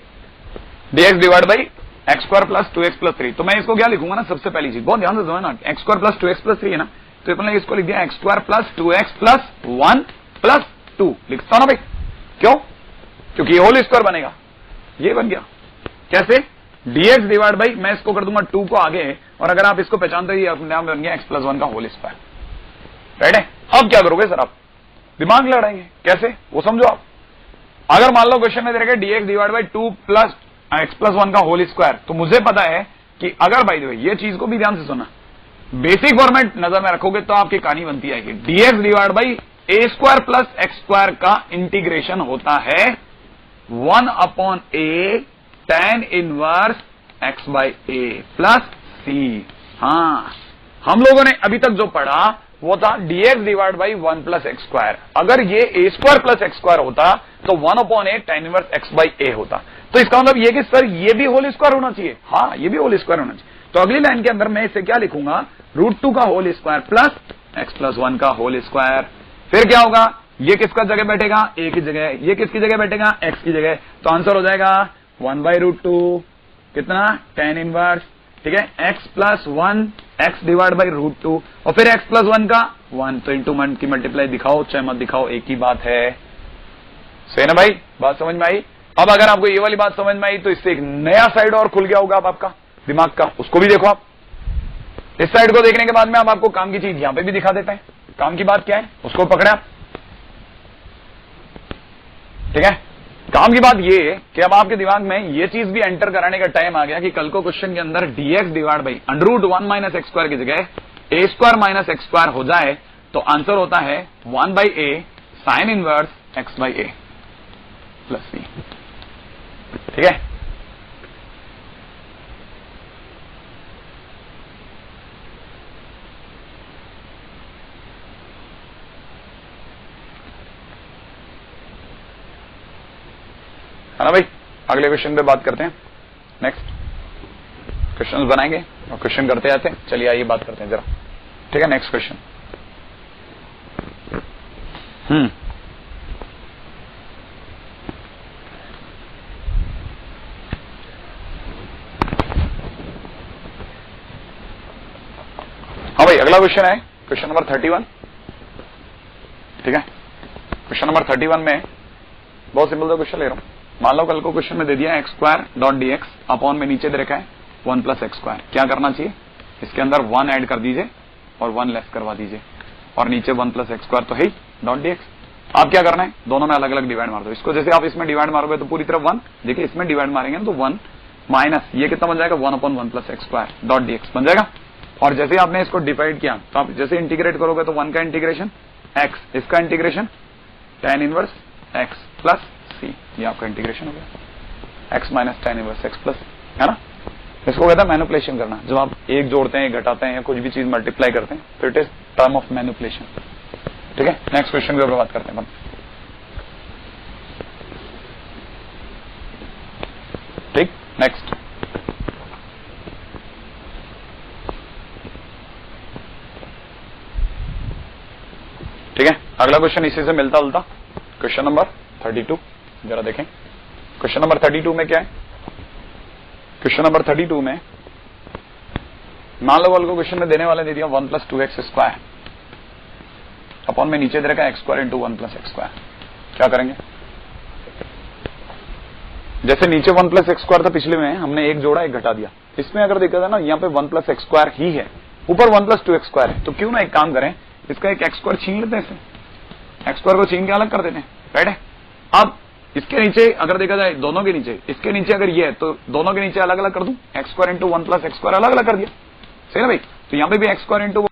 dx divide by x square plus 2x plus 3। तो मैं इसको क्या लिखूंगा ना, सबसे पहली चीज बहुत ध्यान से समझना, x square plus 2x plus 3 है ना, तो अपन ने इसको लिख दिया x square plus 2x plus 1 plus 2 लिखता ना भाई। क्यों? क्योंकि ये होल स्क्वायर बनेगा, ये बन गया। कैसे? dx डिवाइड बाई, मैं इसको कर दूंगा 2 को आगे, और अगर आप इसको पहचानते ही अपने आप बन गया एक्स प्लस 1 का होल स्क्वायर। राइट है। अब क्या करोगे सर आप? दिमाग लड़ाएंगे। कैसे? वो समझो आप। अगर मान लो क्वेश्चन में दे रखे dx divide by 2 plus x plus 1 का होल स्क्वायर, तो मुझे पता है कि अगर बाई द वे, ये चीज को भी ध्यान से सुना, बेसिक फॉर्मेट नजर में रखोगे तो आपकी कहानी बनती आएगी। dx divide by A square plus X square का इंटीग्रेशन होता है 1 upon A tan inverse x by A plus C. हाँ, हम लोगों ने अभी तक जो पढ़ा वो था dx divide by 1 plus X square. अगर ये A square plus X square होता तो 1 upon A tan inverse x by A होता। तो इसका मतलब ये कि सर ये भी होल स्क्वायर होना चाहिए। हाँ, ये भी होल स्क्वायर होना चाहिए। तो अगली लाइन के अंदर मैं इसे क्या लिखूंगा? √2 का whole square plus x plus 1 का होल स्क्वायर। फिर क्या होगा? ये किसका जगह बैठेगा? ए की जगह। ये किसकी जगह बैठेगा? x की जगह। तो आंसर हो जाएगा 1/√2 कितना, tan इनवर्स, ठीक है, x plus 1 x divide by √2 और फिर x प्लस 1 का 1, तो इंटू 1 की मल्टीप्लाई दिखाओ चाहे मत दिखाओ एक ही बात है। सही ना भाई, बात समझ में आई। अब अगर आपको ये वाली बात समझ में आई तो इससे एक नया साइड और खुल गया होगा अब आपका दिमाग का, उसको भी देखो आप। इस साइड को देखने के बाद में अब आपको काम की चीज यहां पे भी दिखा देते हैं। काम की बात क्या है उसको पकड़े आप, ठीक है। काम की बात ये कि अब आपके दिमाग में ये चीज भी एंटर कराने का टाइम आ गया कि कल को क्वेश्चन के अंदर dx divide by √1 minus x square की जगह a square minus x square हो जाए तो आंसर होता है 1/a sine inverse x/a plus c, ठीक है। है ना भाई, अगले क्वेश्चन पे बात करते हैं। नेक्स्ट क्वेश्चन बनाएंगे और क्वेश्चन करते जाते हैं। चलिए आइए बात करते हैं जरा, ठीक है। नेक्स्ट क्वेश्चन, हाँ भाई अगला क्वेश्चन है क्वेश्चन नंबर 31, ठीक है। क्वेश्चन नंबर 31 में बहुत सिंपल सा क्वेश्चन ले रहा हूं। मान लो कल को क्वेश्चन में दे दिया x square dot d x upon में नीचे दे रखा है 1 प्लस एक्स स्क्वायर। क्या करना चाहिए, इसके अंदर 1 ऐड कर दीजिए और 1 लेस करवा दीजिए और नीचे 1 प्लस एक्स स्क्वायर तो है डॉट डी एक्स। आप क्या करना है, दोनों में अलग अलग डिवाइड मार दो। इसको जैसे आप इसमें डिवाइड मारोगे तो पूरी तरफ 1, देखिए इसमें डिवाइड मारेंगे तो 1 माइनस ये कितना बन जाएगा 1/1 plus X square dot d x बन जाएगा। और जैसे आपने इसको डिवाइड किया तो आप जैसे इंटीग्रेट करोगे तो 1 का इंटीग्रेशन x, इसका integration tan inverse x plus c, ये आपका इंटीग्रेशन हो गया x minus tan inverse x plus, है ना। इसको कहता है मैनिपुलेशन करना। जब आप एक जोड़ते हैं, घटाते हैं या कुछ भी चीज मल्टीप्लाई करते हैं तो it is term of manipulation, ठीक है। नेक्स्ट क्वेश्चन के ऊपर बात करते हैं, ठीक। नेक्स्ट, ठीक है। अगला क्वेश्चन इसी से मिलता जुलता, क्वेश्चन नंबर 32 जरा देखें। क्वेश्चन नंबर 32 में क्या है, क्वेश्चन नंबर 32 में मान लो वाल को क्वेश्चन में देने वाले दे दिया 1 प्लस 2x स्क्वायर अपॉन में नीचे दे रखा x square into 1 plus X square. क्या करेंगे, जैसे नीचे 1 प्लस एक्स स्क्वायर था पिछले में, हमने एक जोड़ा एक घटा दिया। इसमें अगर देखा जाए ना यहाँ पे 1 प्लस एक्स स्क्वायर ही है, ऊपर 1 प्लस 2x स्क्वायर है, तो क्यों ना एक काम करें, इसका एक एक्स स्क्वायर छीन लेते हैं, इसे एक्स स्क्वायर को छीन के अलग कर देते हैं, राइट है। अब इसके नीचे अगर देखा जाए, दोनों के नीचे, इसके नीचे अगर ये है तो दोनों के नीचे अलग अलग कर दूं, x square into 1 plus X square अलग अलग कर दिया, सही ना भाई। तो यहाँ पे भी एक्स स्क्वायर इंटू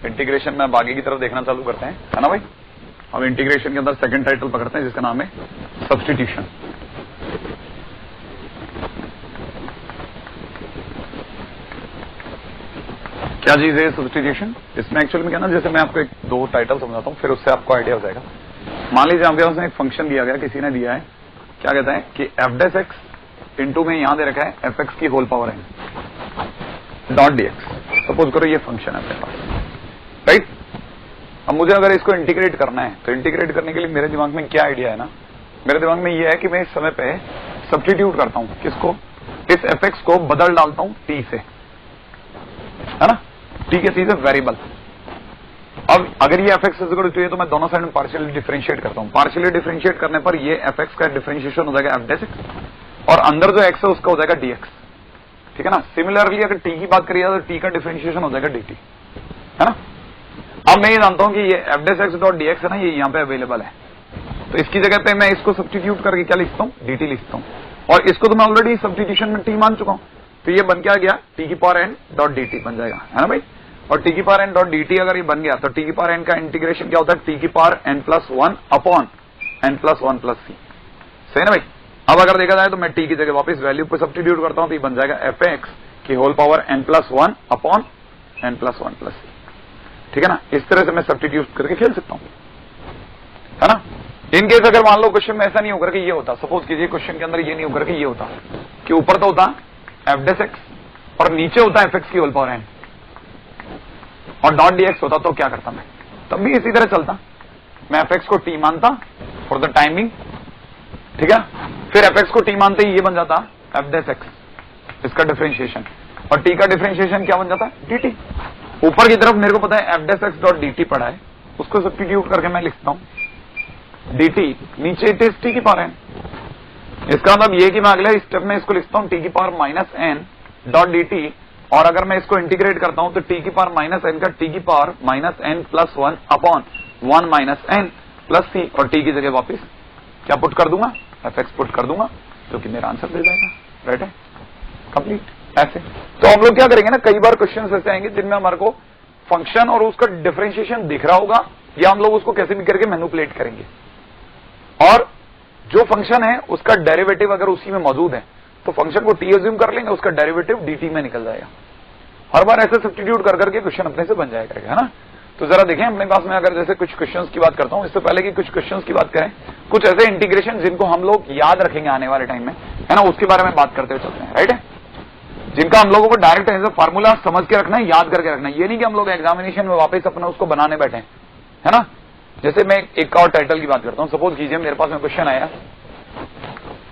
इंटीग्रेशन में अब आगे की तरफ देखना चालू करते हैं, है ना भाई। अब इंटीग्रेशन के अंदर सेकंड टाइटल पकड़ते हैं जिसका नाम है सब्स्टिट्यूशन। क्या चीज है सब्स्टिट्यूशन? इसमें एक्चुअल में क्या ना, जैसे मैं आपको एक दो टाइटल समझाता हूं, फिर उससे आपको आइडिया हो जाएगा। मान लीजिए आपके पास एक फंक्शन दिया गया, किसी ने दिया है, क्या कहता है कि एफ डेस एक्स इंटू में यहां दे रखा है एफ एक्स की whole power n dot d x. Suppose करो ये फंक्शन है अपने पास, राइट। अब मुझे अगर इसको इंटीग्रेट करना है, तो इंटीग्रेट करने के लिए मेरे दिमाग में क्या आइडिया है ना, मेरे दिमाग में ये है कि मैं इस समय पे सब्स्टिट्यूट करता हूं, किसको, इस एफ एक्स को बदल डालता हूं टी से, है ना। टी के चीज है वेरिएबल। अब अगर ये एफ एक्स इक्वल टू है तो मैं दोनों साइड में पार्शियली डिफरेंशिएट करता हूं। पार्शियली डिफरेंशिएट करने पर ये एफ एक्स का डिफरेंशिएशन हो जाएगा एफ डेस एक्स, और अंदर जो एक्स है उसका हो जाएगा डीएक्स, ठीक है ना। सिमिलरली अगर टी की बात करिए तो टी का डिफरेंशिएशन हो जाएगा डीटी, है ना। अब मैं ये जानता हूं कि ये एफ डेस एक्स डॉट डीएक्स है ना, ये यहां पे अवेलेबल है, तो इसकी जगह पे मैं इसको सब्स्टिट्यूट करके क्या लिखता हूं, डीटी लिखता हूं, और इसको तो मैं ऑलरेडी सब्स्टिट्यूशन में टी मान चुका हूं, तो ये बन क्या गया, टी की power n dot d t बन जाएगा, है ना भाई। और टी की power n dot d t अगर ये बन गया तो टी की पावर एन का इंटीग्रेशन क्या होता है, टी की power N plus one upon N plus one plus C, सही है ना भाई। अब अगर देखा जाए तो मैं टी की जगह वापस वैल्यू पे सब्स्टिट्यूट करता हूं, तो ये बन जाएगा एफ एक्स की whole power N plus one upon N plus one plus C, ठीक है ना। इस तरह से मैं सब्स्टिट्यूट करके खेल सकता हूं, है ना। इन केस अगर मान लो क्वेश्चन में ऐसा नहीं होकर के ये होता, सपोज कीजिए क्वेश्चन के अंदर ये नहीं होकर के ये होता कि ऊपर तो होता एफ डेस एक्स और नीचे होता एफ एक्स की होल पावर एन और डॉट डीएक्स होता, तो क्या करता मैं, तब भी इसी तरह चलता। मैं एफ एक्स को टी मानता फॉर द टाइमिंग, ठीक है, फिर एफ एक्स को टी मानते ही ये बन जाता एफ डेस एक्स, इसका डिफरेंशिएशन, और टी का डिफरेंशिएशन क्या बन जाता है, डीटी। ऊपर की तरफ मेरे को पता है एफ डेस एक्स डॉट डीटी पड़ा है, उसको सब्स्टिट्यूट करके मैं लिखता हूं डीटी, नीचे इट इज टी की पावर एन। इसका मतलब ये कि मैं अगले स्टेप में इसको लिखता हूं टी की power minus n dot dt, और अगर मैं इसको इंटीग्रेट करता हूं तो टी की पावर माइनस एन का टी की power minus N plus one upon one minus N plus C, और टी की जगह वापिस क्या पुट कर दूंगा, एफ एक्स पुट कर दूंगा, जो कि मेरा आंसर दे जाएगा, राइट है, कंप्लीट। ऐसे तो हम लोग क्या करेंगे ना, कई बार क्वेश्चन ऐसे आएंगे जिनमें हमारे को फंक्शन और उसका डिफरेंशिएशन दिख रहा होगा, या हम लोग उसको कैसे भी करके मैनिपुलेट करेंगे, और जो फंक्शन है उसका डेरिवेटिव अगर उसी में मौजूद है तो फंक्शन को टी एज्यूम कर लेंगे, उसका डेरिवेटिव डीटी में निकल जाएगा। हर बार ऐसे सब्स्टिट्यूट कर करके क्वेश्चन अपने से बन जाया करेगा, है ना। तो जरा देखें अपने पास में, अगर जैसे कुछ क्वेश्चंस की बात करता हूं, इससे पहले कि कुछ क्वेश्चंस की बात करें, कुछ ऐसे इंटीग्रेशन जिनको हम लोग याद रखेंगे आने वाले टाइम में, है ना, उसके बारे में बात करते हुए चलते हैं, राइट है, जिनका हम लोगों को डायरेक्ट ऐसे फार्मूला समझ के रखना है, याद करके रखना है। ये नहीं कि हम लोग एग्जामिनेशन में वापस अपना उसको बनाने बैठे, है ना। जैसे मैं एक और टाइटल की बात करता हूं, सपोज कीजिए मेरे पास में क्वेश्चन आया,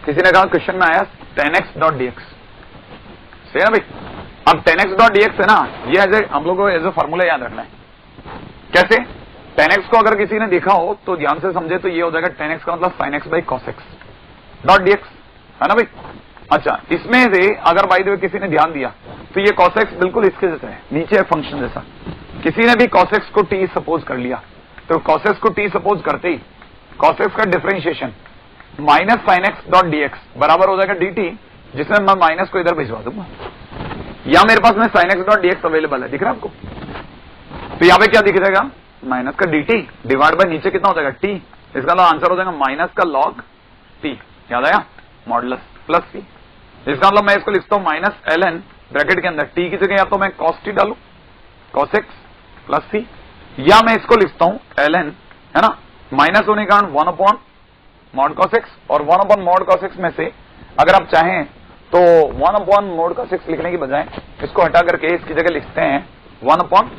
किसी ने कहा क्वेश्चन में आया tan x डॉट dx, सही है ना भाई। अब tan x डॉट dx है ना, ये एज ए हम लोग को एज ए फार्मूला याद रखना है। कैसे, tan x को अगर किसी ने देखा हो तो ध्यान से समझे, तो ये हो जाएगा tan x का मतलब sin x by cos x dot dx, है ना भाई। अच्छा, इसमें से अगर बाय द वे किसी ने ध्यान दिया तो ये cos x बिल्कुल इसके जैसा है, नीचे है फंक्शन जैसा। किसी ने भी cos x को t सपोज कर लिया, तो cos x को t सपोज करते ही cos x का differentiation minus sine x dot dx बराबर हो जाएगा डीटी, जिसमें मैं माइनस को इधर भिजवा दूंगा, या मेरे पास में sine x dot dx available है, दिख रहा है आपको। तो यहां पे क्या दिख जाएगा, माइनस का डीटी डिवाइड बाय नीचे कितना हो जाएगा टी, इसका मतलब आंसर हो जाएगा माइनस का लॉग टी, याद आया, मॉडुलस प्लस सी। इसका मतलब मैं इसको लिखता हूं माइनस एल एन ब्रैकेट के अंदर टी की जगह या तो मैं कॉस टी डालू कॉस एक्स प्लस सी, या मैं इसको लिखता हूं एल एन, है ना, माइनस होने के कारण one upon mod cos X, और one upon mod cos X में से अगर आप चाहें तो one upon mod cos X लिखने की बजाय इसको हटा करके इसकी जगह लिखते हैं one upon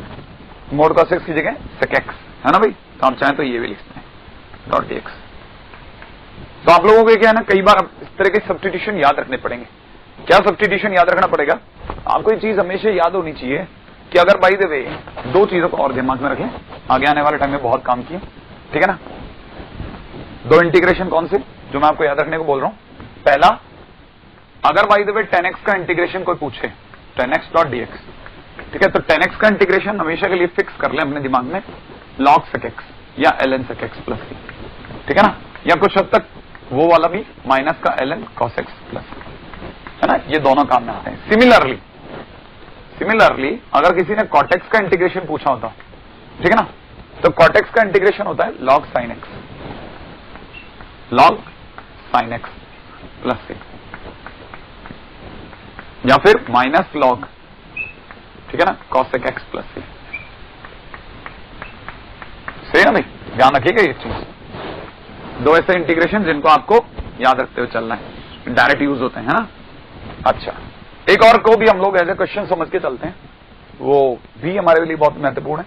mod cos x की जगह सेक एक्स, है ना भाई। तो आप चाहें तो ये भी लिखते हैं डॉट डी एक्स। तो आप लोगों को क्या है ना, कई बार इस तरह के सब्स्टिट्यूशन याद रखने पड़ेंगे। क्या सब्स्टिट्यूशन याद रखना पड़ेगा, आपको ये चीज हमेशा याद होनी चाहिए कि अगर बाय द वे दो चीजों को और दिमाग में रखें, आगे आने वाले टाइम में बहुत काम किए, ठीक है ना। दो इंटीग्रेशन कौन से जो मैं आपको याद रखने को बोल रहा हूं, पहला, अगर by the way tan x का इंटीग्रेशन कोई पूछे, tan x डॉट dx, ठीक है, तो tan x का इंटीग्रेशन हमेशा के लिए फिक्स कर लें अपने दिमाग में log sec x या ln sec x plus C, ठीक है ना, या कुछ हद तक वो वाला भी माइनस का ln cos x प्लस, है ना, ये दोनों काम में आते हैं। सिमिलरली अगर किसी ने cot x का इंटीग्रेशन पूछा होता ठीक है ना। तो cot x का इंटीग्रेशन होता है log sin x, log sin x plus c, या फिर माइनस log, ठीक है ना, cosec x प्लस c। सही ना भाई, ध्यान रखिएगा ये चीज। दो ऐसे इंटीग्रेशन जिनको आपको याद रखते हुए चलना है, डायरेक्ट यूज होते हैं, है ना। अच्छा, एक और को भी हम लोग एज ए क्वेश्चन समझ के चलते हैं, वो भी हमारे लिए बहुत महत्वपूर्ण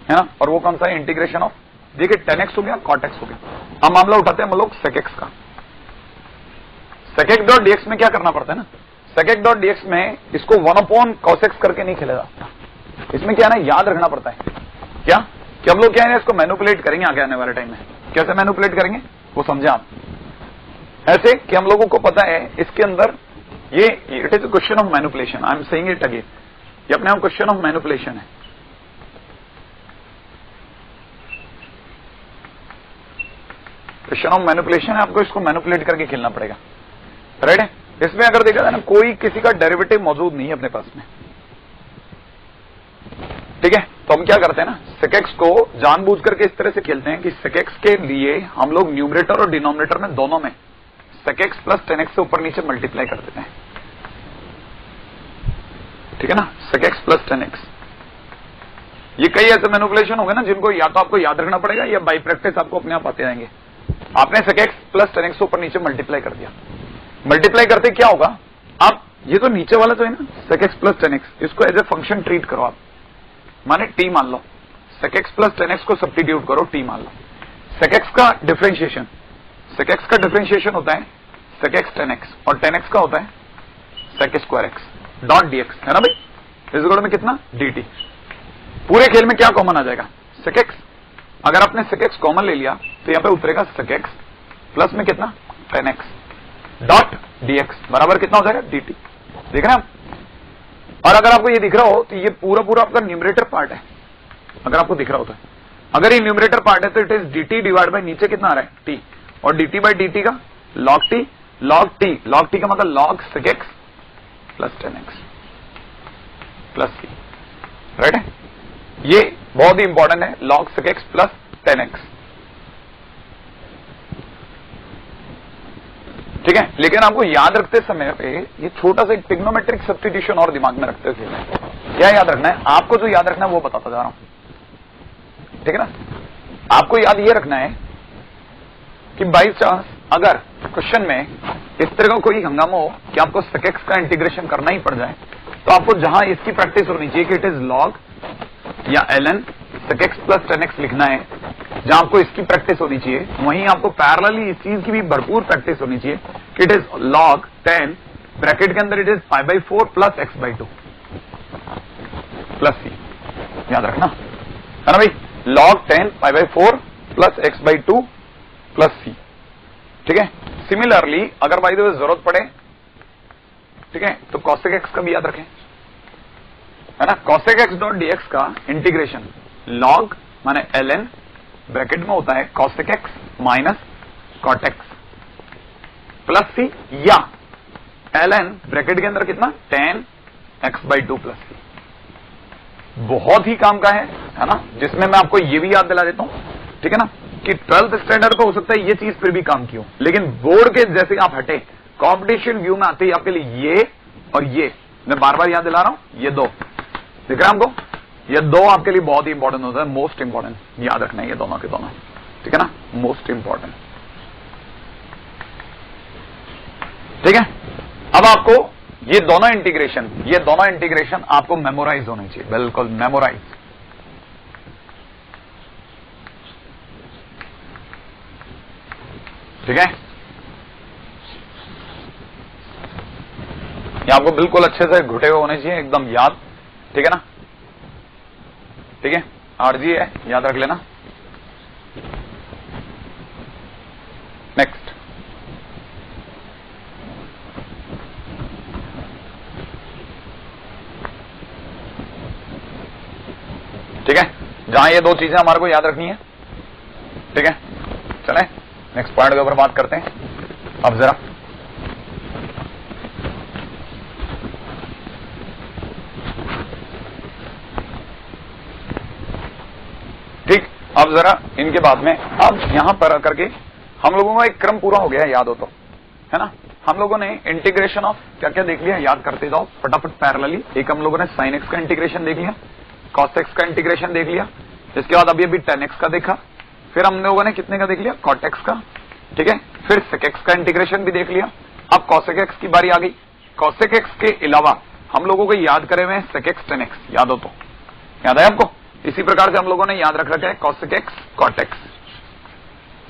है ना। और वो कौन सा है, इंटीग्रेशन ऑफ, देखिए tan x हो गया, cot x हो गया। हम मामला उठाते हैं हम लोग sec x का। sec x डॉट dx में क्या करना पड़ता है ना, sec x डॉट dx में इसको 1 cos x करके नहीं खेला जाता। इसमें क्या है ना, याद रखना पड़ता है क्या कि हम लोग क्या है इसको मैनिपुलेट करेंगे आगे आने वाले टाइम में। कैसे मैनिपुलेट करेंगे वो समझे आप, ऐसे कि हम लोगों को पता है इसके अंदर ये it is question of manipulation, I am saying it again, ये अपने आप क्वेश्चन ऑफ मैनिपुलेशन है। क्वेश्चन ऑफ मैनिपुलेशन है, आपको इसको मैनिपुलेट करके खेलना पड़ेगा, राइट है। इसमें अगर देखा जाए ना, कोई किसी का डेरिवेटिव मौजूद नहीं है अपने पास में, ठीक है। तो हम क्या करते हैं ना, sec x को जानबूझ करके इस तरह से खेलते हैं कि sec x के लिए हम लोग न्यूमरेटर और डिनोमिनेटर में दोनों में sec x plus tan x से ऊपर नीचे मल्टीप्लाई कर देते हैं, ठीक है ना, sec x plus tan x। ये कई ऐसे मैनिपुलेशन होंगे ना जिनको या तो आपको याद रखना पड़ेगा या बाई प्रैक्टिस आपको अपने आप आते जाएंगे। आपने sec x plus tan x से ऊपर नीचे मल्टीप्लाई कर दिया, मल्टीप्लाई करते क्या होगा, आप ये तो नीचे वाला तो है ना sec x plus tan x, इसको एज ए फंक्शन ट्रीट करो आप, माने t मान लो, sec x plus tan x को सब्स्टिट्यूट करो, t मान लो। sec x का डिफरेंशिएशन, sec x का डिफरेंशिएशन होता है sec x tan x, और tan x का होता है sec square x dot dx, है ना भाई। इस गुण में कितना dt, पूरे खेल में क्या कॉमन आ जाएगा, sec x। अगर आपने sec x कॉमन ले लिया तो यहां पे उतरेगा sec x प्लस में कितना tan x डॉट dx बराबर कितना हो जाएगा dt, देख रहे हैं आप। और अगर आपको ये दिख रहा हो तो ये पूरा पूरा आपका न्यूमरेटर पार्ट है, अगर आपको दिख रहा हो तो, अगर ये न्यूमरेटर पार्ट है तो it is dt divide by नीचे कितना आ रहा है t, और dt बाय dt का log t, log t का मतलब log sec x plus tan x plus c, right है। ये बहुत ही इंपॉर्टेंट है, log sec x plus tan x, ठीक है। लेकिन आपको याद रखते समय पे ये छोटा सा ट्रिग्नोमेट्रिक सब्स्टिट्यूशन और दिमाग में रखते हुए क्या याद रखना है आपको, जो याद रखना है वो बताता जा रहा हूं, ठीक है ना। आपको याद ये रखना है कि बाई चांस अगर क्वेश्चन में इस तरह का कोई हंगामा हो कि आपको sec x का इंटीग्रेशन करना ही पड़ जाए, तो आपको जहां इसकी प्रैक्टिस होनी चाहिए कि इट इज log या ln sec x plus tan x लिखना है, जहां आपको इसकी प्रैक्टिस होनी चाहिए, वहीं आपको पैरेलली इस चीज की भी भरपूर प्रैक्टिस होनी चाहिए कि इट इज log 10 ब्रैकेट के अंदर it is pi by 4 plus x by 2 plus c, याद रखना है ना भाई, log 10 pi by 4 plus x by 2 plus c, ठीक है। सिमिलरली अगर भाई जरूरत पड़े, ठीक है, तो cosec x का भी याद रखें, है ना। cosec x डॉट dx का इंटीग्रेशन log माने ln ब्रैकेट में होता है cosec x minus cot x plus c, या ln ब्रैकेट के अंदर कितना tan x by 2 plus c। बहुत ही काम का है ना, जिसमें मैं आपको ये भी याद दिला देता हूं, ठीक है ना, कि 12th स्टैंडर्ड को हो सकता है ये चीज फिर भी काम की हो, लेकिन बोर्ड के जैसे आप हटे कॉम्पिटिशन व्यू में आते ही आपके लिए ये और ये मैं बार बार याद दिला रहा हूं, ये दो दिख रहा है हमको, ये दो आपके लिए बहुत ही इंपॉर्टेंट होता है, मोस्ट इंपॉर्टेंट, याद रखना है ये दोनों के दोनों, ठीक है ना, मोस्ट इंपॉर्टेंट, ठीक है। अब आपको ये दोनों इंटीग्रेशन आपको मेमोराइज होने चाहिए, बिल्कुल मेमोराइज, ठीक है। ये आपको बिल्कुल अच्छे से घुटे हुए होने चाहिए, एकदम याद, ठीक है ना, ठीक है। आरजी है, याद रख लेना। नेक्स्ट, ठीक है, जहां ये दो चीजें हमारे को याद रखनी है, ठीक है। चलें नेक्स्ट पॉइंट के ऊपर बात करते हैं। अब जरा अब जरा इनके बाद में अब यहां पर आकर के हम लोगों का एक क्रम पूरा हो गया है, याद हो तो, है ना। हम लोगों ने इंटीग्रेशन ऑफ क्या क्या देख लिया, याद करते जाओ फटाफट पैरेलली। एक हम लोगों ने sin x का इंटीग्रेशन देख लिया, cos x का इंटीग्रेशन देख लिया, इसके बाद अभी tan x का देखा, फिर हम लोगों ने कितने का देख लिया, cot x का, ठीक है। फिर sec x का इंटीग्रेशन भी देख लिया। अब cosec x की बारी आ गई। cosec x के अलावा हम लोगों को याद करे हुए sec x tan x, याद हो तो, याद है आपको। इसी प्रकार से हम लोगों ने याद रख रखा है cosec x cot x,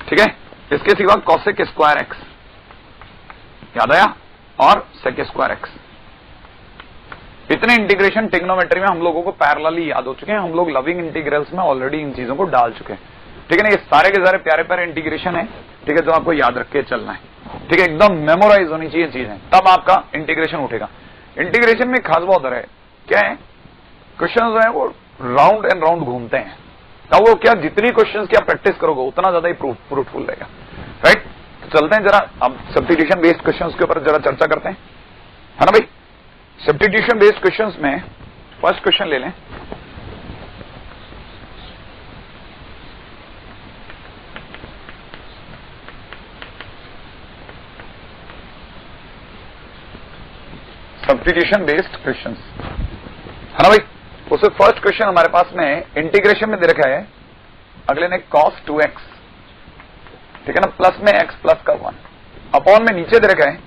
ठीक है। इसके सिवा cosec स्क्वायर x याद आया, और sec स्क्वायर x। इतने इंटीग्रेशन ट्रिग्नोमेट्री में हम लोगों को पैरेलली याद हो चुके हैं। हम लोग लविंग इंटीग्रल्स में ऑलरेडी इन चीजों को डाल चुके हैं, ठीक है ना। ये सारे के सारे प्यारे प्यारे इंटीग्रेशन है, ठीक है, जो आपको याद रख के चलना है, ठीक है। एकदम मेमोराइज होनी चाहिए चीजें, तब आपका इंटीग्रेशन उठेगा। इंटीग्रेशन में खास बात है क्या है, क्वेश्चन जो है वो राउंड एंड राउंड घूमते हैं। तब वो क्या, जितनी क्वेश्चंस की आप प्रैक्टिस करोगे उतना ज्यादा ही फ्रूटफुल रहेगा, राइट। तो चलते हैं जरा अब सब्स्टिट्यूशन बेस्ड क्वेश्चंस के ऊपर जरा चर्चा करते हैं, है ना भाई। सब्स्टिट्यूशन बेस्ड क्वेश्चंस में फर्स्ट क्वेश्चन ले लें। सब्स्टिट्यूशन बेस्ड क्वेश्चंस, है ना भाई। उससे फर्स्ट क्वेश्चन हमारे पास में इंटीग्रेशन में दे रखा है, अगले ने cos 2x, ठीक है ना, प्लस में x प्लस का 1 अपॉन में नीचे दे रखा है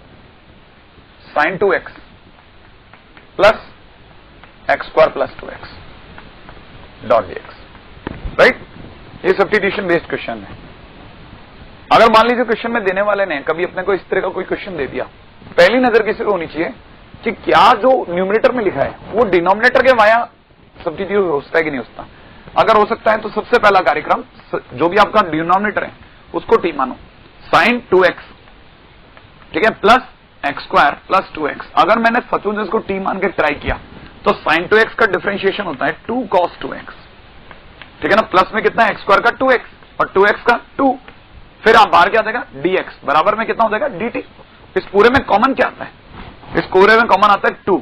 sin 2x plus x square plus 2x dot dx, right. ये सब्स्टिट्यूशन बेस्ड क्वेश्चन है। अगर मान लीजिए क्वेश्चन में देने वाले ने कभी अपने को इस तरह का कोई क्वेश्चन दे दिया, पहली नजर किसी को होनी चाहिए कि क्या जो न्यूमरेटर में लिखा है वो डिनोमिनेटर के वाया सब्स्टिट्यूट हो सकता है कि नहीं होता। अगर हो सकता है तो सबसे पहला कार्यक्रम, जो भी आपका डिनोमिनेटर है उसको t मानो, sin 2x, ठीक है, plus x square plus 2x। अगर मैंने सचमुच इसको t मान के ट्राई किया तो sin 2x का डिफरेंशिएशन होता है 2 cos 2x, ठीक है ना, प्लस में कितना है x स्क्वायर का 2x और 2x का 2, फिर आप बाहर क्या आ जाएगा dx बराबर में कितना हो जाएगा dt। इस पूरे में कॉमन क्या आता है, इस पूरे में कॉमन आता है 2।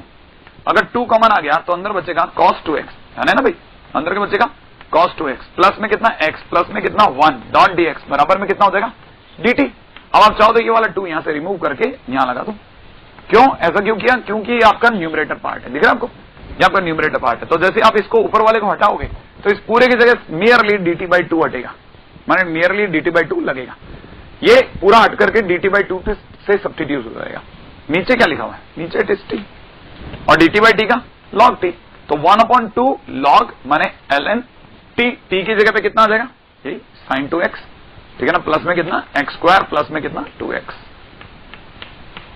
अगर 2 कॉमन आ गया तो अंदर बचेगा cos 2x, है ना भाई, अंदर क्या बचेगा cos 2x, प्लस में कितना x, प्लस में कितना 1 डॉट dx बराबर में कितना हो जाएगा dt। अब आप चाहो तो ये वाला 2 यहां से रिमूव करके यहां लगा दो। क्यों ऐसा क्यों किया, क्योंकि ये आपका न्यूमरेटर पार्ट है, दिख रहा है आपको, ये आपका न्यूमरेटर पार्ट है। तो जैसे आप इसको ऊपर वाले को हटाओगे तो इस पूरे की जगह नियरली dt/2 हटेगा, माने नियरली dt/2 लगेगा। ये पूरा हट करके dt/2 से सब्स्टिट्यूट हो जाएगा। नीचे क्या लिखा हुआ है, नीचे इट इज t और dt/t का log t, तो 1/2 log माने ln t, t की जगह पे कितना आ जाएगा यही sin 2x, ठीक है ना, प्लस में कितना x स्क्वायर प्लस में कितना 2x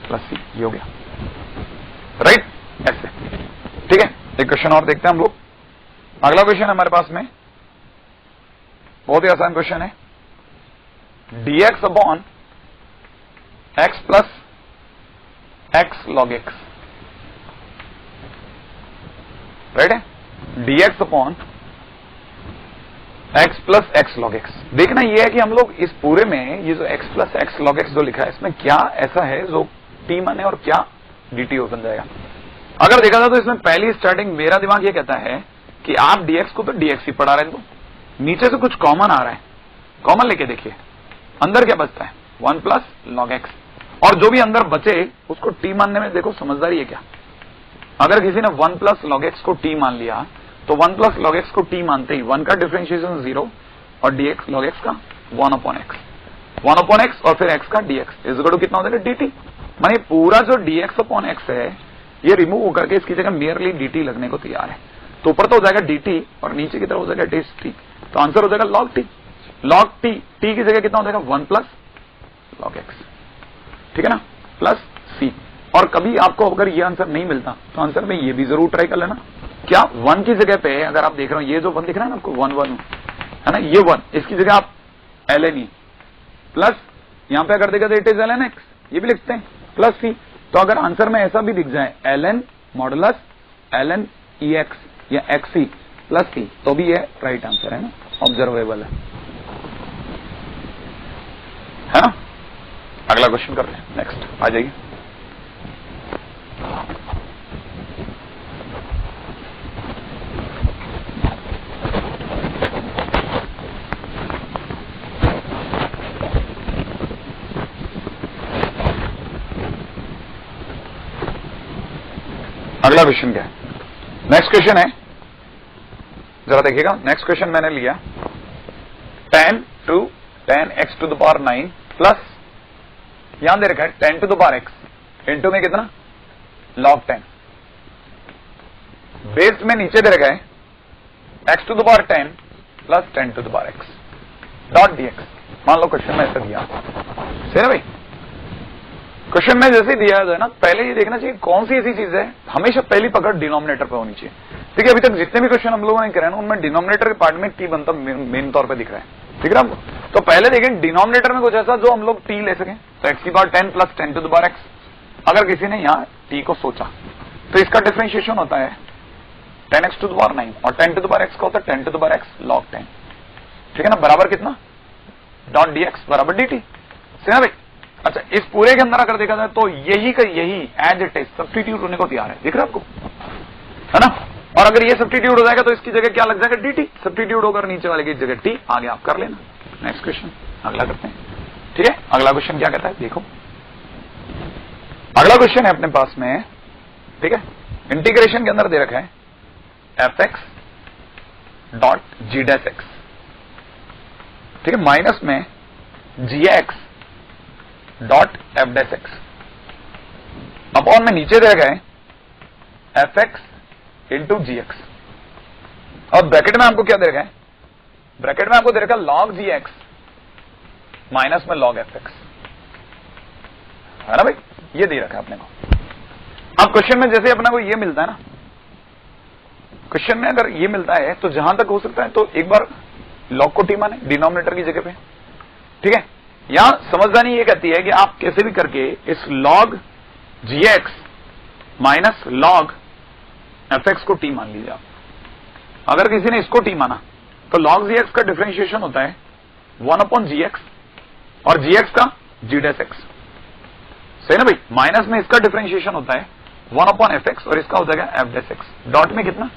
प्लस c, ये हो गया, राइट, ऐसे, ठीक है। एक क्वेश्चन और देखते हैं हम लोग। अगला क्वेश्चन हमारे पास में बहुत ही आसान क्वेश्चन है, dx upon x plus x log x, right है, dx upon x plus x log x। देखना यह है कि हम लोग इस पूरे में ये जो x plus x log x जो लिखा है इसमें क्या ऐसा है जो t माने और क्या dt बन जाएगा। अगर देखा जाए तो इसमें पहली स्टार्टिंग मेरा दिमाग ये कहता है कि आप dx को तो dx ही पढ़ा रहे हैं, तो नीचे से कुछ कॉमन आ रहा है, कॉमन लेके देखिए अंदर क्या बचता है 1 प्लस log x, और जो भी अंदर बचे उसको t मानने में देखो समझदारी है क्या। अगर किसी ने 1 प्लस log x को t मान लिया तो 1 प्लस log x को t मानते ही 1 का डिफरेंशिएशन 0 और dx log x का 1/x और फिर x का dx इज इक्वल टू कितना हो जाएगा dt। माने पूरा जो dx अपॉन x है ये रिमूव होकर के इसकी जगह मेयरली dt लगने को तैयार है, तो ऊपर तो हो जाएगा dt और नीचे की तरफ हो जाएगा t, तो आंसर हो जाएगा log t। log t, t की जगह कितना हो जाएगा 1 प्लस log x, ठीक है ना, प्लस c। और कभी आपको अगर ये आंसर नहीं मिलता तो आंसर में ये भी जरूर ट्राई कर लेना, क्या 1 की जगह पे अगर आप देख रहे हो ये जो 1 दिख रहा है ना आपको 1 1 है ना, ये 1 इसकी जगह आप ln e प्लस यहां पे अगर देखा तो इट इज ln x, ये भी लिखते हैं प्लस c। तो अगर आंसर में ऐसा भी दिख जाए ln मॉडुलस ln ex या xc प्लस c तो भी ये राइट आंसर है ना, ऑब्जर्वेबल है ना। अगला क्वेश्चन करते हैं, नेक्स्ट आ जाइए। अगला क्वेश्चन क्या है? नेक्स्ट क्वेश्चन है, जरा देखिएगा। नेक्स्ट क्वेश्चन मैंने लिया 10 to 10x to the power 9 plus यहां दे रखा है 10 to the power x into में कितना log 10। बेस्ड में नीचे दे रखा है x to the power 10 plus 10 to the power x dot dx। मान लो क्वेश्चन में ऐसा दिया, सही ना भाई? क्वेश्चन में जैसे दिया है ना, पहले ये देखना चाहिए कौन सी ऐसी चीज है, हमेशा पहली पकड़ डिनोमिनेटर पे होनी चाहिए। ठीक है, अभी तक जितने भी क्वेश्चन हम लोगों ने करे ना, उनमें डिनोमिनेटर के पार्ट में टी बनता मेन तौर पे दिख रहा है। ठीक है ना? तो पहले देखें डिनोमिनेटर में कुछ ऐसा जो हम लोग टी ले सकें, तो एक्स की power 10 plus 10 to the power x. अगर किसी ने यहाँ टी को सोचा तो इसका डिफरेंशिएशन होता है 10x टू द पावर 9 और 10 टू द पावर एक्स का होता है 10 to the power x log 10। ठीक है ना? बराबर कितना डॉट dx बराबर dt। सही ना भाई? अच्छा, इस पूरे के अंदर अगर देखा जाए तो यही का यही एज इट इज सब्स्टिट्यूट होने को तैयार है, दिख रहा है आपको, है ना? और अगर ये सब्स्टिट्यूट हो जाएगा तो इसकी जगह क्या लग जाएगा dt। सब्स्टिट्यूट होकर नीचे वाले की जगह t, आगे आप कर लेना। नेक्स्ट क्वेश्चन अगला करते हैं। ठीक है, अगला क्वेश्चन क्या कहता है देखो। अगला क्वेश्चन है अपने पास में, ठीक है, इंटीग्रेशन के अंदर दे रखा है fx dot g dash x, ठीक है, माइनस में gx dot F dash x upon में नीचे दे गए एफ एक्स इंटू जी एक्स। और ब्रैकेट में आपको क्या दे रखा है? ब्रैकेट में आपको दे रखा है लॉग जी एक्स माइनस में लॉग एफ एक्स, है ना भाई? ये दे रखा है अपने को। अब क्वेश्चन में जैसे अपने को ये मिलता है ना, क्वेश्चन में अगर ये मिलता है तो जहां तक हो सकता है तो एक बार लॉग को टी माने डिनोमिनेटर की जगह पे। ठीक है, यहां समझदारी ये कहती है कि आप कैसे भी करके इस log gx minus log fx को t मान लीजिए आप। अगर किसी ने इसको t माना तो log gx का डिफरेंशिएशन होता है 1 अपॉन gx और gx का g डैश x, सही ना भाई? माइनस में इसका डिफरेंशिएशन होता है 1 अपॉन fx और इसका हो जाएगा f डैश x डॉट में कितना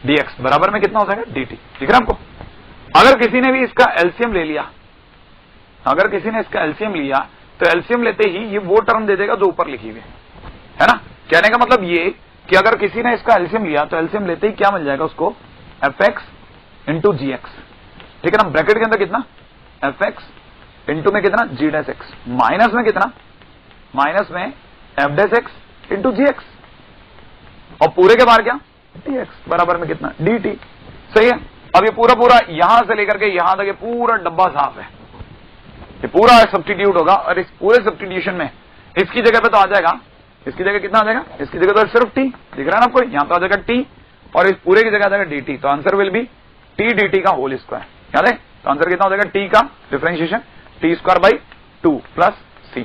dx बराबर में कितना हो जाएगा dt। ठीक है आपको? अगर किसी ने भी इसका एलसीएम ले लिया, अगर किसी ने इसका एलसीएम लिया तो एलसीएम लेते ही ये वो टर्म दे देगा जो ऊपर लिखी हुई है ना? कहने का मतलब ये कि अगर किसी ने इसका एलसीएम लिया तो एलसीएम लेते ही क्या मिल जाएगा उसको fx इंटू जी एक्स। ठीक है ना? ब्रैकेट के अंदर कितना fx इंटू में कितना g डैश x माइनस में कितना माइनस में f डैश x इंटू जी एक्स और पूरे के बाहर क्या dx बराबर में कितना dt। सही है? अब ये पूरा पूरा यहां से लेकर के यहां तक ये पूरा डब्बा साफ है, ये पूरा सब्स्टिट्यूट होगा और इस पूरे सब्स्टिट्यूशन में इसकी जगह पे तो आ जाएगा, इसकी जगह कितना आ जाएगा? इसकी जगह तो सिर्फ t दिख रहा है ना आपको, यहां तो आ जाएगा t और इस पूरे की जगह आ जाएगा dt। तो answer will be t dt का होल स्क्वायर। याद है? तो आंसर कितना हो जाएगा? t का differentiation t square by 2 plus c।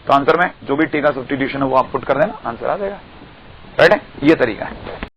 तो आंसर में जो भी t का सब्स्टिट्यूशन है वो आप पुट कर देना, आंसर आ जाएगा। राइट है? ये तरीका है।